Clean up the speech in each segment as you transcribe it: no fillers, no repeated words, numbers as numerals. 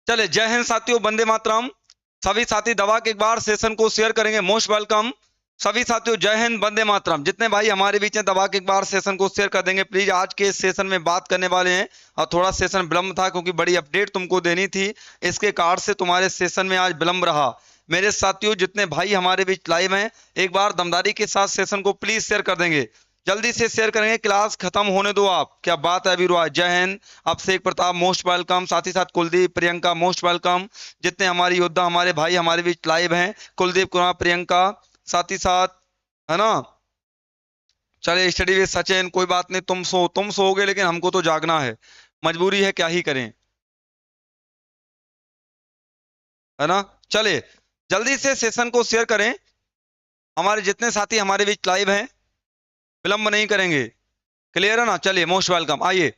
चले, जय हिंद साथियों, वंदे मातरम। सभी साथी दबा के एक बार सेशन को शेयर करेंगे, मोस्ट वेलकम। सभी साथियों जय हिंद वंदे मातरम। जितने भाई हमारे बीच हैं दबा के एक बार सेशन को शेयर कर देंगे प्लीज। आज के सेशन में बात करने वाले हैं, और थोड़ा सेशन विलंब था क्योंकि बड़ी अपडेट तुमको देनी थी, इसके कारण से तुम्हारे सेशन में आज विलंब रहा। मेरे साथियों जितने भाई हमारे बीच लाइव हैं, एक बार दमदारी के साथ सेशन को प्लीज शेयर कर देंगे, जल्दी से शेयर करेंगे। क्लास खत्म होने दो आप, क्या बात है वीरो। जय हिंद। अभिषेक प्रताप मोस्ट वेलकम, साथ ही साथ कुलदीप प्रियंका मोस्ट वेलकम। जितने हमारे योद्धा हमारे भाई हमारे बीच लाइव हैं, कुलदीप कुमार प्रियंका, साथ ही साथ, है ना। चले, स्टडी विद सचिन, कोई बात नहीं, तुम सोओगे लेकिन हमको तो जागना है, मजबूरी है, क्या ही करें, है ना। चले, जल्दी से सेशन को शेयर करें। हमारे जितने साथी हमारे बीच लाइव हैं, विलंब नहीं करेंगे, क्लियर है ना। चलिए, मोस्ट वेलकम। आइए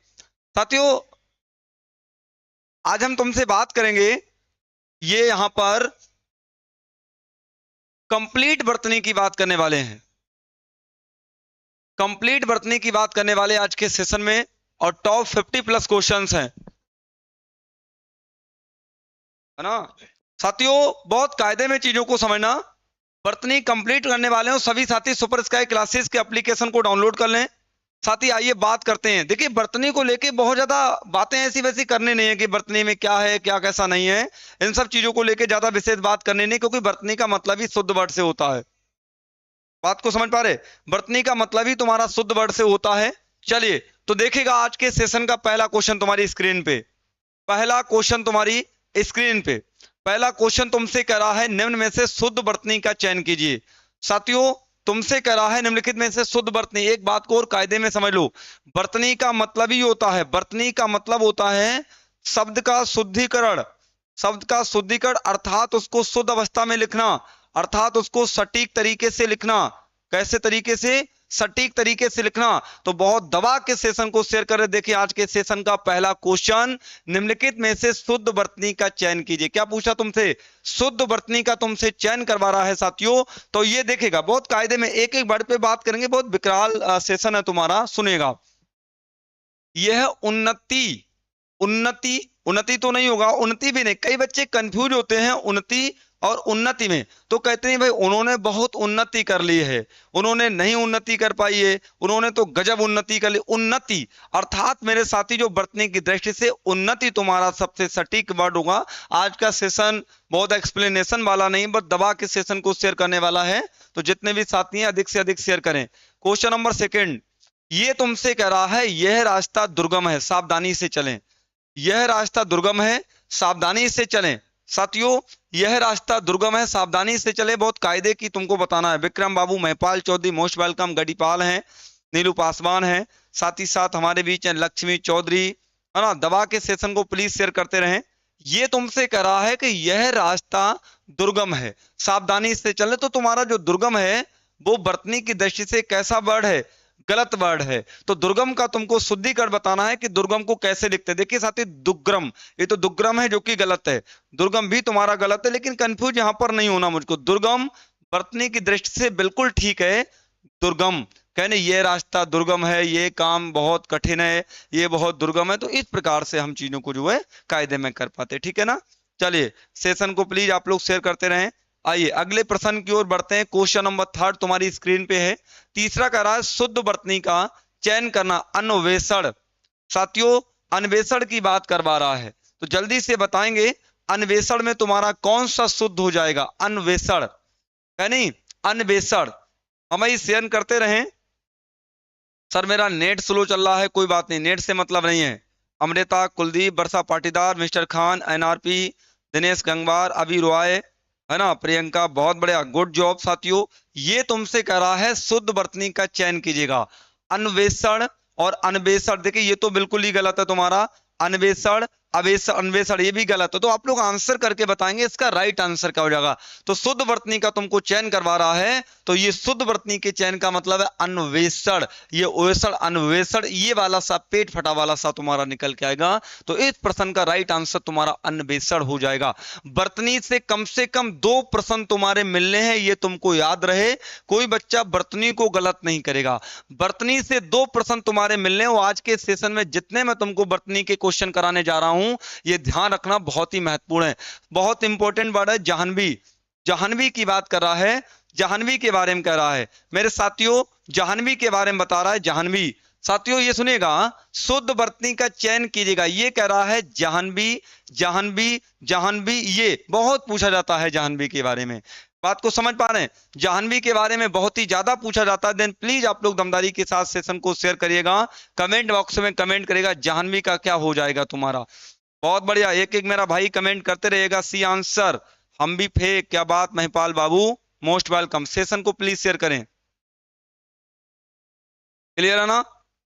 साथियों, आज हम तुमसे बात करेंगे, ये यहां पर कंप्लीट वर्तनी की बात करने वाले हैं। कंप्लीट वर्तनी की बात करने वाले आज के सेशन में, और टॉप 50 प्लस क्वेश्चंस हैं, है ना साथियों। बहुत कायदे में चीजों को समझना। वर्तनी कंप्लीट करने वाले हो सभी साथी सुपर स्काई क्लासेस के एप्लीकेशन को डाउनलोड कर लें। साथी आइए बात करते हैं। देखिए, वर्तनी को लेके बहुत ज्यादा बातें ऐसी वैसी करनी नहीं है कि वर्तनी में क्या है क्या कैसा नहीं है, इन सब चीजों को लेके ज्यादा विशेष बात करनी नहीं, क्योंकि वर्तनी का मतलब ही शुद्ध वर्ड से होता है। बात को समझ पा रहे, वर्तनी का मतलब ही तुम्हारा शुद्ध वर्ड से होता है। चलिए, तो देखिएगा आज के सेशन का पहला क्वेश्चन तुम्हारी स्क्रीन पे। पहला क्वेश्चन तुम्हारी स्क्रीन पे, पहला क्वेश्चन तुमसे कह रहा है निम्न में से शुद्ध वर्तनी का चयन कीजिए। साथियों, तुमसे कह रहा है निम्नलिखित में से शुद्ध वर्तनी। एक बात को और कायदे में समझ लो, वर्तनी का मतलब ही होता है, वर्तनी का मतलब होता है शब्द का शुद्धिकरण। शब्द का शुद्धिकरण अर्थात उसको शुद्ध अवस्था में लिखना, अर्थात उसको सटीक तरीके से लिखना। कैसे तरीके से? सटीक तरीके से लिखना। तो बहुत दबा के सेशन को शेयर कर। देखिए, आज के सेशन का पहला क्वेश्चन, निम्नलिखित में से शुद्ध वर्तनी का चयन कीजिए। क्या पूछा तुमसे? शुद्ध वर्तनी का तुमसे चयन करवा रहा है साथियों। तो ये देखेगा, बहुत कायदे में एक एक वर्ड पे बात करेंगे, बहुत विकराल सेशन है तुम्हारा, सुनेगा। यह उन्नति, उन्नति, उन्नति तो नहीं होगा, उन्नति भी नहीं। कई बच्चे कंफ्यूज होते हैं उन्नति और उन्नति में, तो कहते हैं भाई उन्होंने बहुत उन्नति कर ली है, उन्होंने नहीं उन्नति कर पाई है, उन्होंने तो गजब उन्नति कर ली। उन्नति अर्थात मेरे साथी जो वर्तनी की दृष्टि से उन्नति तुम्हारा सबसे सटीक वर्ड होगा। आज का सेशन बहुत एक्सप्लेनेशन वाला नहीं, बस दबा के सेशन को शेयर करने वाला है। तो जितने भी साथी हैं अधिक से अधिक शेयर करें। क्वेश्चन नंबर सेकेंड, ये तुमसे कह रहा है यह रास्ता दुर्गम है, सावधानी से चलें। यह रास्ता दुर्गम है, सावधानी से चलें। साथियों, यह रास्ता दुर्गम है, सावधानी से चले, बहुत कायदे की तुमको बताना है। विक्रम बाबू, महिपाल चौधरी मोस्ट वेलकम, गढ़ीपाल हैं, नीलू पासवान हैं, साथ ही साथ हमारे बीच हैं लक्ष्मी चौधरी, है ना। दबा के सेशन को प्लीज शेयर करते रहें। ये तुमसे कह रहा है कि यह रास्ता दुर्गम है, सावधानी से चले। तो तुम्हारा जो दुर्गम है वो वर्तनी की दृष्टि से कैसा वर्ड है? गलत वर्ड है। तो दुर्गम का तुमको शुद्धिकरण बताना है कि दुर्गम को कैसे लिखते हैं। देखिए साथी, दुर्गम, ये तो दुर्गम है जो कि गलत है, दुर्गम भी तुम्हारा गलत है, लेकिन कंफ्यूज यहां पर नहीं होना मुझको। दुर्गम वर्तनी की दृष्टि से बिल्कुल ठीक है। दुर्गम कहने ये रास्ता दुर्गम है, ये काम बहुत कठिन है, ये बहुत दुर्गम है। तो इस प्रकार से हम चीजों को जो है कायदे में कर पाते, ठीक है ना। चलिए, सेशन को प्लीज आप लोग शेयर करते रहें। आइए अगले प्रश्न की ओर बढ़ते हैं। क्वेश्चन नंबर थर्ड तुम्हारी स्क्रीन पे है। तीसरा कह रहा है शुद्ध वर्तनी का चयन करना, अन्वेषण। साथियों, अन्वेषण की बात करवा रहा है, तो जल्दी से बताएंगे अन्वेषण में तुम्हारा कौन सा शुद्ध हो जाएगा। अन्वेषण है नहीं, अन्वेषण। हम ही शेयर करते रहें। सर मेरा नेट स्लो चल रहा है, कोई बात नहीं, नेट से मतलब नहीं है। अमृता, कुलदीप, वर्षा पाटीदार, मिस्टर खान, एनआरपी, दिनेश गंगवार, अभी रॉय, है ना, प्रियंका, बहुत बढ़िया, गुड जॉब साथियों। ये तुमसे कह रहा है शुद्ध वर्तनी का चयन कीजिएगा। अन्वेषण और अन्वेषण, देखिए ये तो बिल्कुल ही गलत है तुम्हारा। अन्वेषण, अवेषण, अन्वेषण ये भी गलत है। तो आप लोग आंसर करके बताएंगे इसका राइट आंसर क्या हो जाएगा। तो शुद्ध वर्तनी का तुमको चयन करवा रहा है, तो ये शुद्ध वर्तनी के चयन का मतलब है अन्वेषण। ये ओषण, अन्वेषण, ये वाला सा पेट फटा वाला सा तुम्हारा निकल के आएगा। तो इस प्रश्न का राइट आंसर तुम्हारा अन्वेषण हो जाएगा। वर्तनी से कम 2 प्रश्न तुम्हारे मिलने हैं, ये तुमको याद रहे। कोई बच्चा वर्तनी को गलत नहीं करेगा। वर्तनी से 2 प्रश्न तुम्हारे मिलने, और आज के सेशन में जितने मैं तुमको वर्तनी के क्वेश्चन कराने जा रहा हूं हूं, ये ध्यान रखना बहुत ही महत्वपूर्ण है। बहुत इंपॉर्टेंट वर्ड है जाह्नवी। जाह्नवी की बात कर रहा है, जाह्नवी के बारे में कह रहा है मेरे साथियों, जाह्नवी के बारे में बता रहा है। जाह्नवी साथियों ये सुनिएगा, शुद्ध वर्तनी का चयन कीजिएगा। ये कह रहा है जाह्नवी, जाह्नवी, जाह्नवी, ये बहुत पूछा जाता है जाह्नवी के बारे में। बात को समझ पा रहे हैं? जाह्नवी के बारे में बहुत ही ज्यादा पूछा जाता है। देन प्लीज आप लोग दमदारी के साथ सेशन को शेयर करिएगा, कमेंट बॉक्स में कमेंट करेगा जाह्नवी का क्या हो जाएगा तुम्हारा। बहुत बढ़िया, एक एक मेरा भाई कमेंट करते रहेगा। सी आंसर, हम भी फेक, क्या बात महिपाल बाबू, मोस्ट वेलकम। सेशन को प्लीज शेयर करें। क्लियर है ना?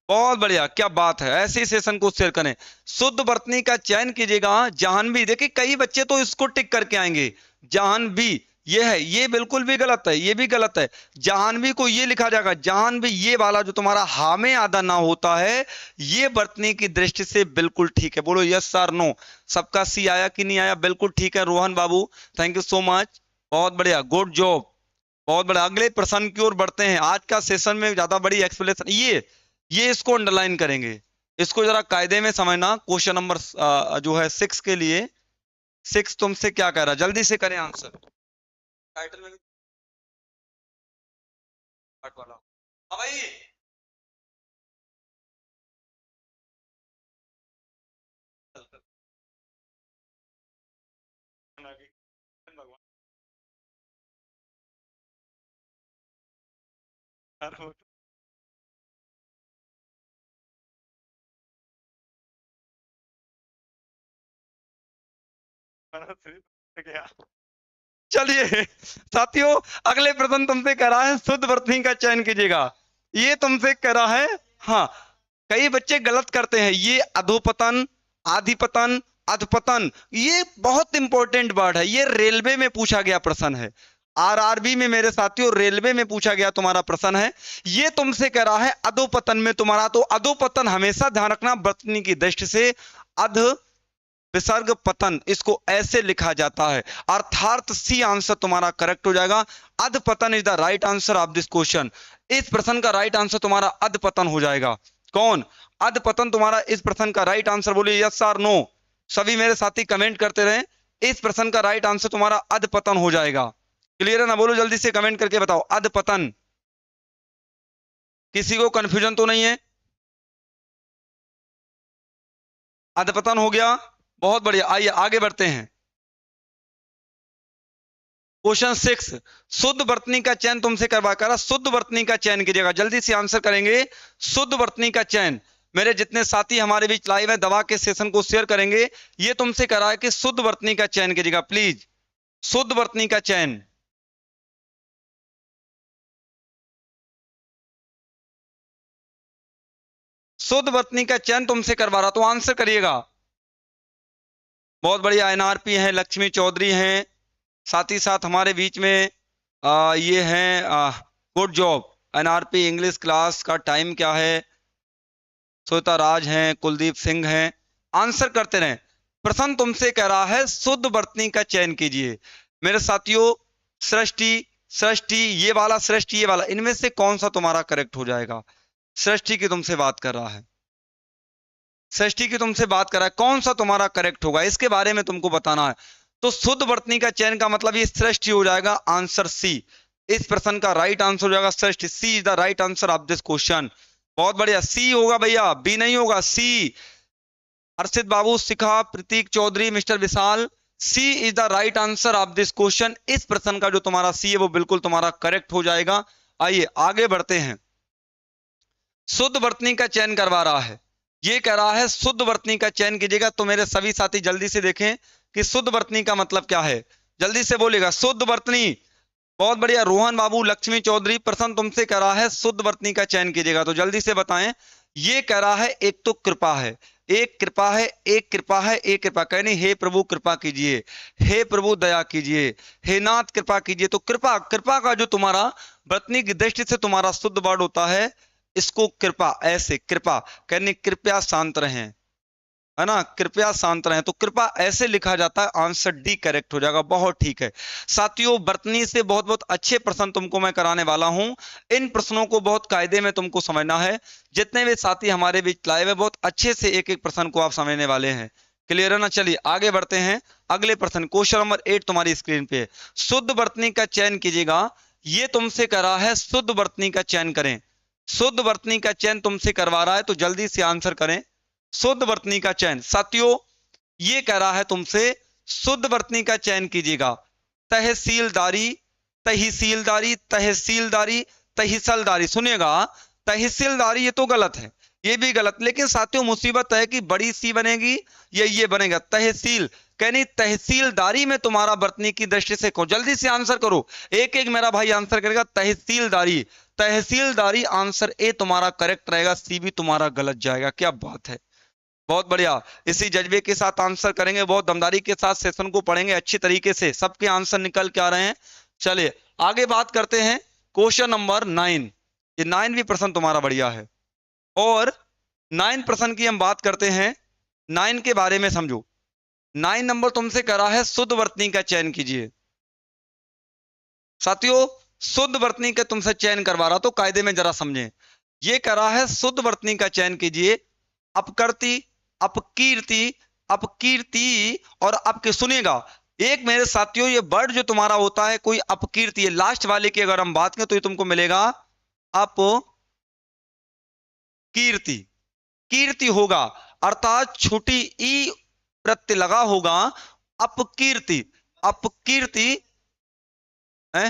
बहुत बढ़िया, क्या बात है, ऐसे ही सेशन को शेयर करें। शुद्ध वर्तनी का चयन कीजिएगा। जाह्नवी, देखिए कई बच्चे तो इसको टिक करके आएंगे, जाह्नवी ये है, ये बिल्कुल भी गलत है, ये भी गलत है। जाह्नवी को ये लिखा जाएगा, जाह्नवी ये वाला जो तुम्हारा हा में आधा ना होता है, ये वर्तनी की दृष्टि से बिल्कुल ठीक है। बोलो यस सर नो। सबका सी आया कि नहीं आया? बिल्कुल ठीक है रोहन बाबू, थैंक यू सो मच, बहुत बढ़िया, गुड जॉब, बहुत बढ़िया। अगले प्रश्न की ओर बढ़ते हैं। आज का सेशन में ज्यादा बड़ी एक्सप्लेनेशन, ये इसको अंडरलाइन करेंगे, इसको जरा कायदे में समझना। क्वेश्चन नंबर जो है 6 के लिए, 6 तुमसे क्या कह रहा है, जल्दी से करें आंसर। टाइटल में पार्ट वाला, हाँ भाई, भगवान चलिए साथियों, अगले प्रश्न तुमसे कह रहा है शुद्ध वर्तनी का चयन कीजिएगा। ये तुमसे कह रहा है, हाँ कई बच्चे गलत करते हैं, ये अधोपतन, आधिपतन, अधपतन, ये बहुत इंपॉर्टेंट वर्ड है, ये रेलवे में पूछा गया प्रश्न है। आरआरबी में मेरे साथियों रेलवे में पूछा गया तुम्हारा प्रश्न है। ये तुमसे कह रहा है अधोपतन में तुम्हारा, तो अधोपतन हमेशा ध्यान रखना वर्तनी की दृष्टि से, अध विसर्ग पतन, इसको ऐसे लिखा जाता है। अर्थात सी आंसर तुम्हारा करेक्ट हो जाएगा। अधपतन is the right answer of this question. इस प्रश्न का राइट आंसर तुम्हारा अधपतन हो जाएगा। कौन? अधपतन तुम्हारा इस प्रश्न का राइट आंसर। बोलिए यस और नो, सभी मेरे साथी कमेंट करते रहे। इस प्रश्न का राइट आंसर तुम्हारा अधपतन हो जाएगा। क्लियर है ना? बोलो जल्दी से कमेंट करके बताओ अधपतन। किसी को कंफ्यूजन तो नहीं है? अधपतन हो गया, बहुत बढ़िया। आइए आगे बढ़ते हैं। क्वेश्चन 6, शुद्ध वर्तनी का चयन तुमसे करवा कर, शुद्ध वर्तनी का चयन कीजिएगा, जल्दी से आंसर करेंगे। शुद्ध वर्तनी का चयन, मेरे जितने साथी हमारे बीच लाइव है दवा के सेशन को शेयर करेंगे। ये तुमसे कह रहा है कि शुद्ध वर्तनी का चयन कीजिएगा प्लीज, शुद्ध वर्तनी का चयन। शुद्ध वर्तनी का चयन तुमसे करवा रहा, तो आंसर करिएगा। बहुत बढ़िया, एनआरपी हैं, लक्ष्मी चौधरी हैं, साथ ही साथ हमारे बीच में ये हैं, good job. NRP English class का टाइम क्या है? श्वेता राज हैं, कुलदीप सिंह हैं, आंसर करते रहें। प्रश्न तुमसे कह रहा है शुद्ध वर्तनी का चयन कीजिए। मेरे साथियों सृष्टि, सृष्टि ये वाला, सृष्टि ये वाला, इनमें से कौन सा तुम्हारा करेक्ट हो जाएगा? सृष्टि की तुमसे बात कर रहा है, सृष्टि की तुमसे बात कर रहा है, कौन सा तुम्हारा करेक्ट होगा इसके बारे में तुमको बताना है। तो शुद्ध वर्तनी का चयन का मतलब ये सृष्टि हो जाएगा, आंसर सी। इस प्रश्न का राइट आंसर हो जाएगा Srishti. C is the right answer of this question. बहुत बढ़िया, सी होगा भैया, बी नहीं होगा, C. Harshit babu, Shikha, Prateek Chaudhary, mister Vishal, C is the right answer of this question. इस प्रश्न का जो तुम्हारा सी है वो बिल्कुल तुम्हारा करेक्ट हो जाएगा। आइए आगे बढ़ते हैं। शुद्ध वर्तनी का चयन करवा रहा है, ये कह रहा है शुद्ध वर्तनी का चयन कीजिएगा। तो मेरे सभी साथी जल्दी से देखें कि शुद्ध वर्तनी का मतलब क्या है, जल्दी से बोलेगा शुद्ध वर्तनी। बहुत बढ़िया, रोहन बाबू, लक्ष्मी चौधरी, प्रश्न तुमसे कह रहा है शुद्ध वर्तनी का चयन कीजिएगा, तो जल्दी से बताएं। ये कह रहा है एक तो कृपा है, एक कृपा है, एक कृपा है, एक कृपा, कहनी हे प्रभु कृपा कीजिए, हे प्रभु दया कीजिए, हे नाथ कृपा कीजिए। तो कृपा, कृपा का जो तुम्हारा वर्तनी की दृष्टि से तुम्हारा शुद्ध वर्ड होता है, इसको कृपा, ऐसे कृपा, कहनी कृपया शांत रहें, है ना, कृपया शांत रहें, तो कृपा ऐसे लिखा जाता है। आंसर डी करेक्ट हो जाएगा। बहुत ठीक है साथियों, वर्तनी से बहुत बहुत अच्छे प्रश्न तुमको मैं कराने वाला हूं। इन प्रश्नों को बहुत कायदे में तुमको समझना है। जितने भी साथी हमारे बीच लाइव है, बहुत अच्छे से एक एक प्रश्न को आप समझने वाले हैं। क्लियर है ना। चलिए आगे बढ़ते हैं। अगले प्रश्न क्वेश्चन नंबर 8 तुम्हारी स्क्रीन पे है। शुद्ध वर्तनी का चयन कीजिएगा। ये तुमसे करा है शुद्ध वर्तनी का चयन करें। शुद्ध वर्तनी का चयन तुमसे करवा रहा है तो जल्दी से आंसर करें। शुद्ध वर्तनी का चयन साथियों ये कह रहा है तुमसे शुद्ध वर्तनी का चयन कीजिएगा। तहसीलदारी, तहसीलदारी, तहसीलदारी, तहसीलदारी। सुनिएगा, तहसीलदारी ये तो गलत है, ये भी गलत। लेकिन साथियों मुसीबत है कि बड़ी सी बनेगी या ये बनेगा तहसील, कहनी तहसीलदारी में तुम्हारा वर्तनी की दृष्टि से कौन। जल्दी से आंसर करो, एक एक मेरा भाई आंसर करेगा। तहसीलदारी, तहसीलदारी आंसर ए तुम्हारा करेक्ट रहेगा, सी भी तुम्हारा गलत जाएगा। क्या बात है, बहुत बढ़िया। इसी जज्बे के साथ आंसर करेंगे, बहुत दमदारी के साथ सेशन को पढ़ेंगे अच्छी तरीके से, सबके आंसर निकल के आ रहे हैं। चलिए आगे बात करते हैं क्वेश्चन नंबर 9। ये 9 भी प्रश्न तुम्हारा बढ़िया है और 9 प्रश्न की हम बात करते हैं। 9 के बारे में समझो। 9 नंबर तुमसे करा है शुद्ध वर्तनी का चयन कीजिए। साथियों शुद्ध वर्तनी का तुमसे चयन करवा रहा तो कायदे में जरा समझें। ये करा है शुद्ध वर्तनी का चयन कीजिए। अपकृति, अपकीर्ति, अपकीर्ति और अपके। सुनिएगा एक मेरे साथियों, ये वर्ड जो तुम्हारा होता है कोई अपकीर्ति है, लास्ट वाले की अगर हम बात करें तो ये तुमको मिलेगा अपकीर्ति। कीर्ति होगा अर्थात छोटी ई प्रत्यय लगा होगा। अपकीर्ति, अपकीर्ति है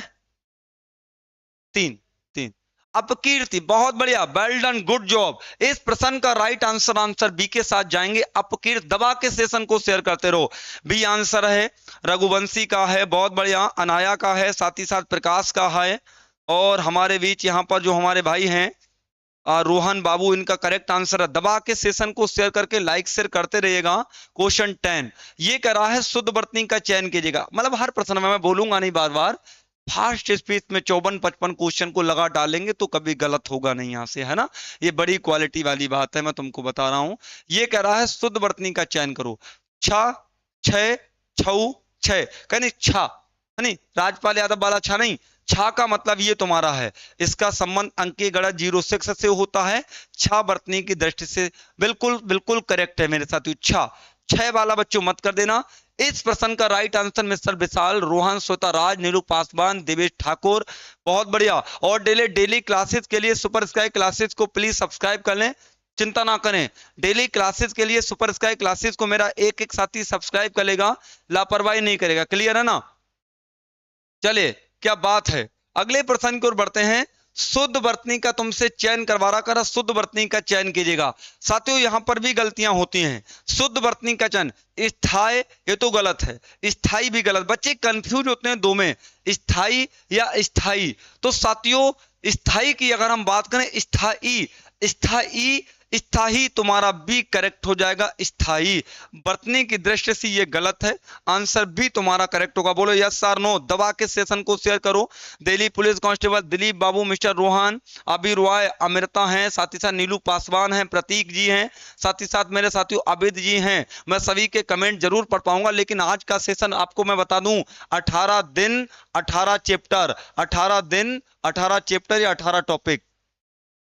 3 3 अपकीर्ति। बहुत बढ़िया, वेल डन, गुड जॉब। इस प्रश्न का राइट आंसर आंसर बी के साथ जाएंगे। अपकीर्ति। दबा के सेशन को शेयर करते रहो। बी आंसर है, रघुवंशी का है, बहुत बढ़िया, अनाया का है, साथ ही साथ प्रकाश का है और हमारे बीच यहाँ पर जो हमारे भाई हैं रोहन बाबू, इनका करेक्ट आंसर है। दबा के सेशन को शेयर करके लाइक शेयर करते रहिएगा। क्वेश्चन 10 ये करा है शुद्ध वर्तनी का चयन कीजिएगा। मतलब हर प्रश्न में मैं बोलूंगा नहीं, बार बार फास्ट स्पीड में 54-55 क्वेश्चन को लगा डालेंगे तो कभी गलत होगा नहीं यहाँ से, है ना। ये बड़ी क्वालिटी वाली बात है, मैं तुमको बता रहा हूं। ये कह रहा है शुद्ध वर्तनी का चयन करो। छ, छह, छऊ, छह, कहनी छा, नहीं राजपाल यादव वाला छा नहीं, छा का मतलब ये तुम्हारा है, इसका संबंध अंकीय गणित 06 से होता है। छा वर्तनी की दृष्टि से बिल्कुल बिल्कुल करेक्ट है मेरे साथियों। छा, छह वाला बच्चों मत कर देना। इस प्रश्न का राइट आंसर मिस्टर विशाल, रोहन, श्वेता राज, नीलू पासवान, देवेश ठाकुर, बहुत बढ़िया। और डेली क्लासेस के लिए सुपर स्काई क्लासेस को प्लीज सब्सक्राइब कर लें, चिंता ना करें। डेली क्लासेस के लिए सुपर स्काई क्लासेस को मेरा एक एक साथी सब्सक्राइब कर लेगा, लापरवाही नहीं करेगा। क्लियर है ना। चलिए क्या बात है, अगले प्रश्न की ओर बढ़ते हैं। शुद्ध वर्तनी का तुमसे चयन करवा रहा करा, शुद्ध वर्तनी का चयन कीजिएगा। साथियों यहां पर भी गलतियां होती हैं। शुद्ध वर्तनी का चयन, स्थायी ये तो गलत है, स्थाई भी गलत। बच्चे कंफ्यूज होते हैं दो में, स्थाई या स्थाई। तो साथियों स्थाई की अगर हम बात करें, स्थाई, स्थाई, स्थाई तुम्हारा बी करेक्ट हो जाएगा। स्थाई वर्तनी की दृष्टि से ये गलत है, आंसर बी तुम्हारा करेक्ट होगा। बोलो यस और नो। दबा के सेशन को शेयर करो। दिल्ली पुलिस कांस्टेबल दिलीप बाबू, मिस्टर रोहन, अबी रॉय, अमृता हैं, साथ ही साथ नीलू पासवान हैं, प्रतीक जी हैं, साथ ही साथ मेरे साथियों अबिद जी हैं। मैं सभी के कमेंट जरूर पढ़ पाऊंगा, लेकिन आज का सेशन आपको मैं बता दूं 18 दिन 18 चैप्टर, 18 दिन 18 चैप्टर या 18 टॉपिक।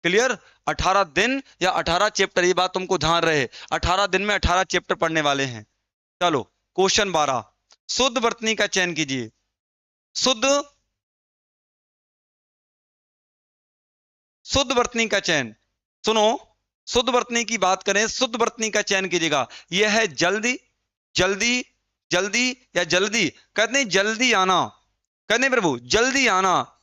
क्लियर, 18 दिन या 18 चैप्टर, ये बात तुमको ध्यान रहे। 18 दिन में 18 चैप्टर पढ़ने वाले हैं। चलो क्वेश्चन 12, शुद्ध वर्तनी का चयन कीजिए। शुद्ध वर्तनी का चयन, सुनो, शुद्ध वर्तनी की बात करें, शुद्ध वर्तनी का चयन कीजिएगा। यह है जल्दी, जल्दी, जल्दी या जल्दी। कहते हैं जल्दी आना, कहते हैं प्रभु जल्दी आना,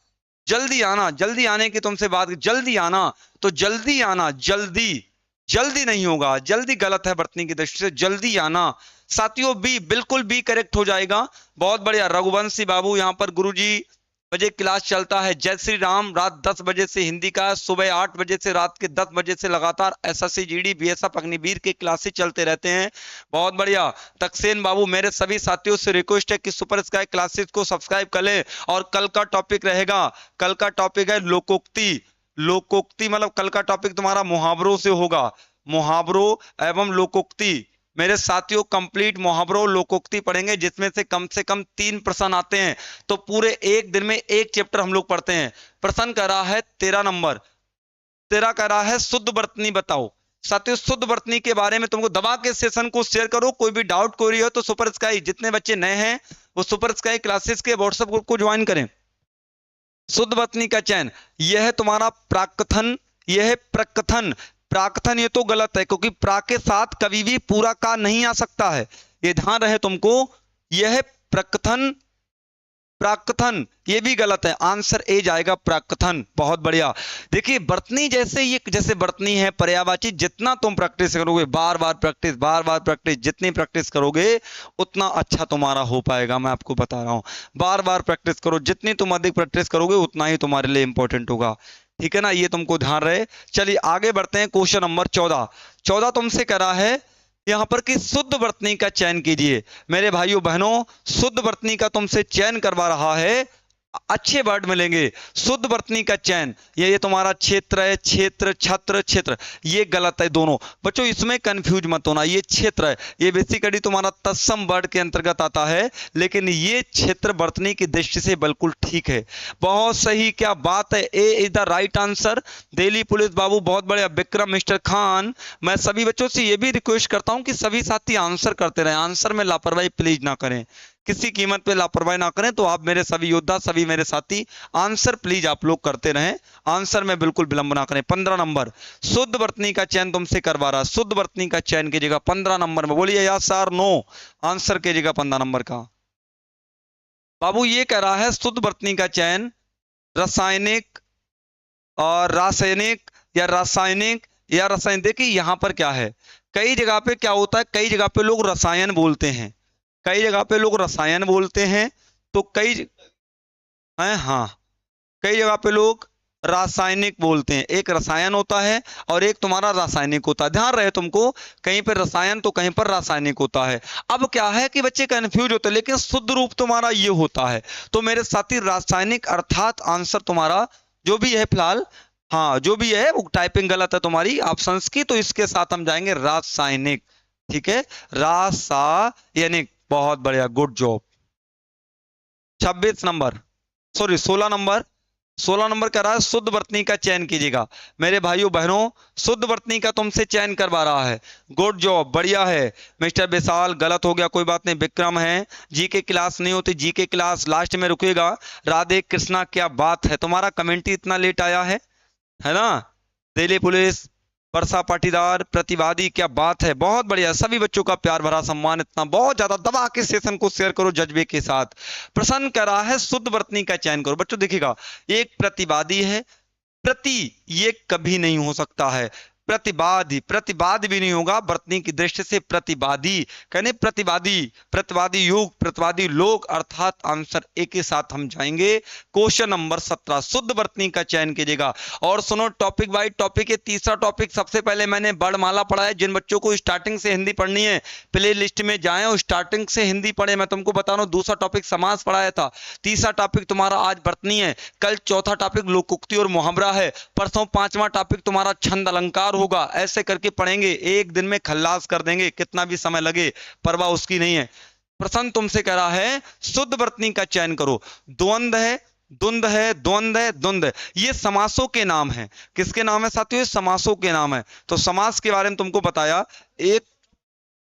जल्दी आना, जल्दी आने की तुमसे बात, जल्दी आना, तो जल्दी आना, जल्दी, जल्दी नहीं होगा, जल्दी गलत है वर्तनी की दृष्टि से। जल्दी आना साथियों बी, बिल्कुल बी करेक्ट हो जाएगा। बहुत बढ़िया रघुवंशी बाबू, यहाँ पर गुरुजी बजे क्लास चलता है। जय श्री राम, रात 10 बजे से हिंदी का, सुबह 8 बजे से रात के 10 बजे से लगातार एसएससी जीडी बीएसएफ अग्निवीर के क्लासेस चलते रहते हैं। बहुत बढ़िया तकसेन बाबू, मेरे सभी साथियों से रिक्वेस्ट है कि सुपर स्काई क्लासेस को सब्सक्राइब कर लें। और कल का टॉपिक रहेगा, कल का टॉपिक है लोकोक्ति। लोकोक्ति मतलब कल का टॉपिक तुम्हारा मुहावरों से होगा, मुहावरों एवं लोकोक्ति। मेरे साथियों कंप्लीट मुहावरों लोकोक्ति पढ़ेंगे, जिसमें से कम 3 प्रश्न आते हैं। तो पूरे एक दिन में एक चैप्टर हम लोग पढ़ते हैं। प्रश्न कर रहा है 13 नंबर, 13 कर रहा है शुद्ध वर्तनी बताओ। साथियों शुद्ध वर्तनी के बारे में तुमको दबा के सेशन को शेयर करो। कोई भी डाउट क्वेरी हो तो सुपर स्काई, जितने बच्चे नए हैं वो सुपर स्काई क्लासेस के व्हाट्सएप ग्रुप को ज्वाइन करें। शुद्ध वर्तनी का चयन, यह है तुम्हारा प्राकथन, यह है प्रकथन। प्राकथन ये तो गलत है क्योंकि प्रा के साथ कभी भी पूरा का नहीं आ सकता है, ये ध्यान रहे तुमको। यह है प्रकथन, प्राकथन ये भी गलत है, आंसर ए जाएगा प्राकथन। बहुत बढ़िया। देखिए वर्तनी जैसे ये जैसे वर्तनी है पर्यायवाची, जितना तुम प्रैक्टिस करोगे, बार बार प्रैक्टिस, बार बार प्रैक्टिस, जितनी प्रैक्टिस करोगे उतना अच्छा तुम्हारा हो पाएगा। मैं आपको बता रहा हूं, बार बार प्रैक्टिस करो, जितनी तुम अधिक प्रैक्टिस करोगे उतना ही तुम्हारे लिए इंपॉर्टेंट होगा। ठीक है ना, ये तुमको ध्यान रहे। चलिए आगे बढ़ते हैं। क्वेश्चन नंबर 14 तुमसे करा है यहां पर कि शुद्ध वर्तनी का चयन कीजिए। मेरे भाइयों बहनों, शुद्ध वर्तनी का तुमसे चयन करवा रहा है, अच्छे वर्ड मिलेंगे। शुद्ध वर्तनी का चयन, ये तुम्हारा क्षेत्र है, क्षेत्र, छत्र, क्षेत्र, ये गलत है दोनों। बच्चों इसमें कंफ्यूज मत होना, ये क्षेत्र है, ये बेसिकली तुम्हारा तत्सम वर्ड के अंतर्गत आता है, लेकिन ये क्षेत्र वर्तनी की दृष्टि से बिल्कुल ठीक है। बहुत सही, क्या बात है, A is the right answer. Delhi police babu बहुत बढ़िया। विक्रम, मिस्टर खान, मैं सभी बच्चों से ये भी रिक्वेस्ट करता हूं कि सभी साथी आंसर करते रहे, आंसर में लापरवाही प्लीज ना करें, किसी कीमत पे लापरवाही ना करें। तो आप मेरे सभी योद्धा, सभी मेरे साथी, आंसर प्लीज आप लोग करते रहें, आंसर में बिल्कुल विलंब ना करें। 15 नंबर शुद्ध वर्तनी का चयन तुमसे करवा रहा, शुद्ध वर्तनी का चयन कीजिएगा 15 नंबर में। बोलिए या सर नो, आंसर कीजिएगा 15 नंबर का। बाबू ये कह रहा है शुद्ध वर्तनी का चयन रासायनिक और रासायनिक या रासायनिक या रसायन। देखिए यहां पर क्या है, कई जगह पे क्या होता है, कई जगह पे लोग रसायन बोलते हैं, कई जगह पे लोग रसायन बोलते हैं, तो कई हैं, हाँ कई जगह पे लोग रासायनिक बोलते हैं। एक रसायन होता है और एक तुम्हारा रासायनिक होता है, ध्यान रहे तुमको, कहीं पर रसायन तो कहीं पर रासायनिक होता है। अब क्या है कि बच्चे कंफ्यूज होते हैं, लेकिन शुद्ध रूप तुम्हारा ये होता है। तो मेरे साथी रासायनिक अर्थात आंसर तुम्हारा जो भी है फिलहाल, हाँ जो भी है वो टाइपिंग गलत है तुम्हारी ऑप्शंस की, तो इसके साथ हम जाएंगे रासायनिक। ठीक है, रासायनिक, बहुत बढ़िया, good job. 26 number, sorry 16 number कह रहा है शुद्ध वर्तनी का चयन कीजिएगा। मेरे भाइयों बहनों, शुद्ध वर्तनी का तुमसे चयन करवा रहा है, गुड जॉब, बढ़िया है। मिस्टर विशाल गलत हो गया, कोई बात नहीं। विक्रम है, जीके क्लास नहीं होती, जीके क्लास लास्ट में रुकेगा। राधे कृष्णा, क्या बात है, तुम्हारा कमेंट ही इतना लेट आया है ना। दिल्ली पुलिस, वर्षा पाटीदार, प्रतिवादी, क्या बात है, बहुत बढ़िया। सभी बच्चों का प्यार भरा सम्मान, इतना बहुत ज्यादा दबा के सेशन को शेयर करो जज्बे के साथ। प्रसन्न कह रहा है शुद्ध वर्तनी का चयन करो। बच्चों देखिएगा, एक प्रतिवादी है, प्रति ये कभी नहीं हो सकता है, प्रतिवादी, प्रतिवाद भी नहीं होगा वर्तनी की दृष्टि से, प्रतिवादी कहने प्रतिवादी, प्रतिवादी युग, प्रतिवादी लोग, अर्थात आंसर ए के साथ हम जाएंगे। क्वेश्चन नंबर 17 शुद्ध वर्तनी का चयन कीजिएगा। और सुनो टॉपिक बाय टॉपिक, ये तीसरा टॉपिक सबसे पहले मैंने वर्णमाला पढ़ा है। जिन बच्चों को स्टार्टिंग से हिंदी पढ़नी है प्ले लिस्ट में जाएं और स्टार्टिंग से हिंदी पढ़े। मैं तुमको बता रहा हूं, दूसरा टॉपिक समास पढ़ाया था, तीसरा टॉपिक तुम्हारा आज वर्तनी है, कल चौथा टॉपिक लोकोक्ति और मुहावरा है, परसों पांचवा टॉपिक तुम्हारा छंद अलंकार होगा। ऐसे करके पढ़ेंगे, एक दिन में खल्लास कर देंगे, कितना भी समय लगे परवाह उसकी नहीं है। प्रसन्न तुमसे कह रहा है शुद्ध वर्तनी का चयन करो। द्वंद्व है, द्वंद्व है, द्वंद्व है, द्वंद्व, ये समासों के नाम है। किसके नाम है साथियों, ये समासों के नाम है। तो समास के बारे में तुमको बताया, एक,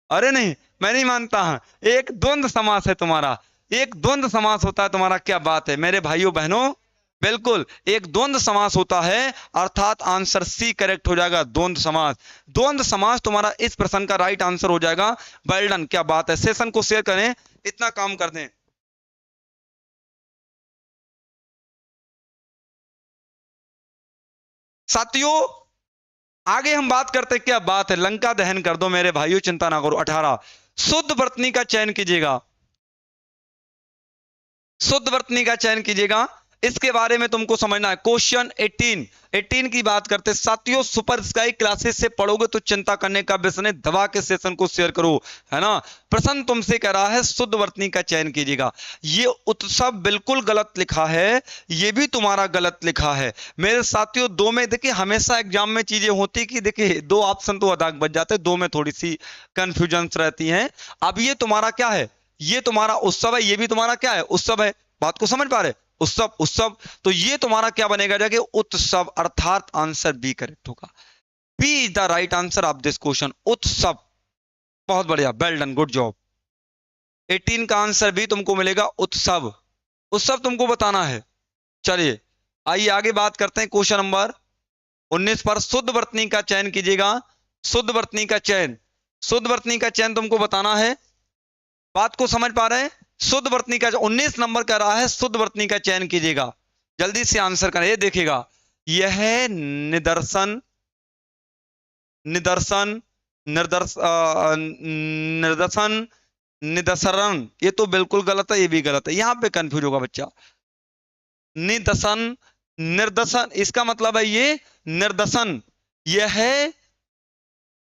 अरे नहीं मैं नहीं मानता, एक द्वंद्व समास है तुम्हारा, एक द्वंद्व समास होता है तुम्हारा। क्या बात है मेरे भाइयों बहनों, बिल्कुल एक द्वंद्व समास होता है, अर्थात आंसर सी करेक्ट हो जाएगा, द्वंद्व समास। द्वंद्व समास तुम्हारा इस प्रश्न का राइट आंसर हो जाएगा। वेल डन, क्या बात है। सेशन को शेयर करें, इतना काम कर दें। साथियों आगे हम बात करते, क्या बात है, लंका दहन कर दो मेरे भाइयों, चिंता ना करो। 18 शुद्ध वर्तनी का चयन कीजिएगा, शुद्ध वर्तनी का चयन कीजिएगा, इसके बारे में तुमको समझना है। क्वेश्चन 18 की बात करते साथियों, सुपर स्काई क्लासेस से पढ़ोगे तो चिंता करने का विषय नहीं, दबा के सेशन को शेयर करो, है ना। प्रश्न तुमसे कह रहा है शुद्ध वर्तनी का चयन कीजिएगा। ये उत्सव बिल्कुल गलत लिखा है, ये भी तुम्हारा गलत लिखा है मेरे साथियों। दो में देखिए हमेशा एग्जाम में चीजें होती कि देखिए दो ऑप्शन तो अदाग बच जाते, दो में थोड़ी सी कंफ्यूजन रहती है। अब ये तुम्हारा क्या है, ये तुम्हारा उत्सव है, ये भी तुम्हारा क्या है, उत्सव है। बात को समझ पा रहे, उत्सव, उत्सव, तो ये तुम्हारा क्या बनेगा जाके, उत्सव, अर्थात आंसर बी करेक्ट होगा। B is the right answer of this question, Utsav. बहुत बढ़िया, वेल डन, गुड जॉब। 18 का आंसर भी तुमको मिलेगा, उत्सव। उत्सव तुमको बताना है। चलिए आइए आगे बात करते हैं क्वेश्चन नंबर 19 पर। शुद्ध वर्तनी का चयन कीजिएगा। शुद्ध वर्तनी का चयन, शुद्ध वर्तनी का चयन तुमको बताना है। बात को समझ पा रहे हैं? शुद्ध वर्तनी का 19 नंबर कह रहा है, शुद्ध वर्तनी का चयन कीजिएगा। जल्दी से आंसर करें। ये देखिएगा, यह निदर्शन, निदर्शन, निदर्शन, निदर्शन, ये तो बिल्कुल गलत है, ये भी गलत है, यहां पे कंफ्यूज होगा बच्चा। निदर्शन, निर्दर्शन, इसका मतलब है ये निर्दर्शन, यह है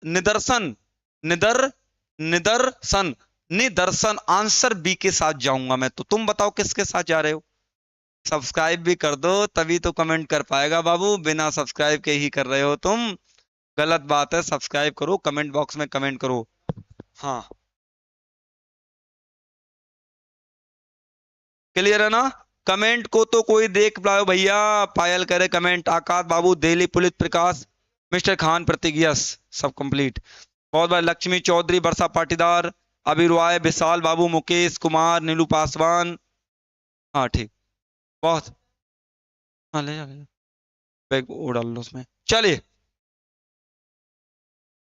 निदर्शन, निदर्शन, निदर्शन। आंसर बी के साथ जाऊंगा मैं, तो तुम बताओ किसके साथ जा रहे हो? सब्सक्राइब भी कर दो, तभी तो कमेंट कर पाएगा बाबू, बिना सब्सक्राइब के ही कर रहे हो तुम, गलत बात है। सब्सक्राइब करो, कमेंट बॉक्स में कमेंट करो। हाँ क्लियर है ना? कमेंट को तो कोई देख पाओ भैया। पायल करे कमेंट, आकाश बाबू, दिल्ली पुलिस, प्रकाश, मिस्टर खान, प्रतीक, यस सब कंप्लीट। बहुत बार लक्ष्मी चौधरी, वर्षा पाटीदार, अभी रॉय, विशाल बाबू, मुकेश कुमार, नीलू पासवान। हाँ ठीक, बहुत। हाँ ले जा, ले जा, बैग वो डाल लो उसमें। चलिए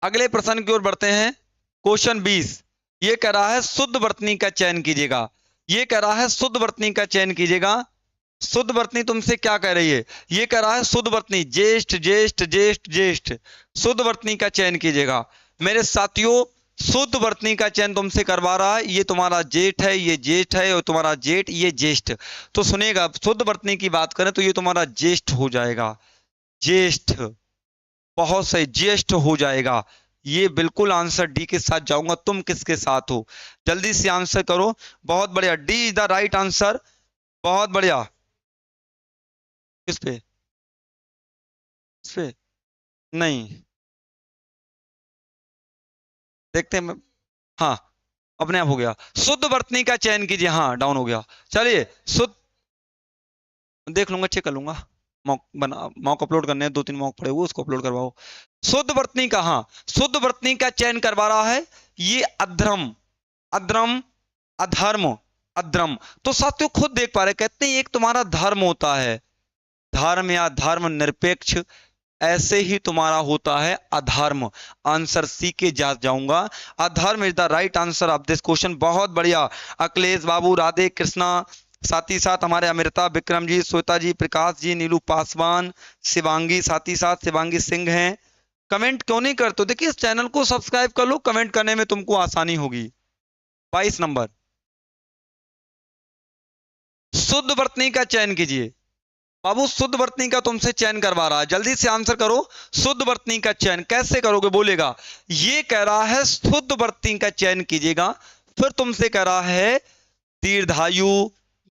अगले प्रश्न की ओर बढ़ते हैं। क्वेश्चन 20 ये कह रहा है शुद्ध वर्तनी का चयन कीजिएगा। ये कह रहा है शुद्ध वर्तनी का चयन कीजिएगा। शुद्ध वर्तनी तुमसे क्या कह रही है? ये कह रहा है शुद्ध वर्तनी, ज्येष्ठ, ज्येष्ठ, ज्येष्ठ, ज्येष्ठ, शुद्ध वर्तनी का चयन कीजिएगा। मेरे साथियों, शुद्ध वर्तनी का चयन तुमसे करवा रहा है। ये तुम्हारा जेठ है, ये जेठ है, और तुम्हारा जेठ, ये ज्येष्ठ। तो सुनिएगा, शुद्ध वर्तनी की बात करें तो ये तुम्हारा ज्येष्ठ हो जाएगा, ज्येष्ठ। बहुत सही, ज्येष्ठ हो जाएगा। ये बिल्कुल आंसर डी के साथ जाऊंगा। तुम किसके साथ हो? जल्दी से आंसर करो। बहुत बढ़िया, D is the right answer. बहुत बढ़िया। किस पे? इस पे नहीं, देखते हैं। हाँ अपने आप हो गया। शुद्ध वर्तनी का चयन कीजिए। हाँ डाउन हो गया। चलिए शुद्ध, देख लूंगा, चेक कर लूंगा। मॉक बना, मॉक अपलोड करने हैं, 2-3 मॉक पड़े हुए, उसको अपलोड करवाओ। शुद्ध वर्तनी का, हाँ शुद्ध वर्तनी का चयन करवा रहा है। ये अधर्म, अधर्म, अधर्म, अधर्म। तो साथियों खुद देख पा रहे, कहते हैं एक तुम्हारा धर्म होता है, धर्म या धर्म निरपेक्ष, ऐसे ही तुम्हारा होता है अधर्म। आंसर सी के जाऊंगा। अधर्म is the right answer of this question. बहुत बढ़िया अखिलेश बाबू, राधे कृष्णा, साथ ही साथ हमारे अमृता, विक्रम जी, श्वेता जी, प्रकाश जी, नीलू पासवान, शिवांगी, साथ ही साथ शिवांगी सिंह हैं। कमेंट क्यों नहीं करते? देखिए इस चैनल को सब्सक्राइब कर लो, कमेंट करने में तुमको आसानी होगी। 22 नंबर, शुद्ध वर्तनी का चयन कीजिए। बाबू शुद्ध वर्तनी का तुमसे चयन करवा रहा है, जल्दी से आंसर करो। शुद्ध वर्तनी का चयन कैसे करोगे? बोलेगा, ये कह रहा है शुद्ध वर्तनी का चयन कीजिएगा। फिर तुमसे कह रहा है दीर्घायु,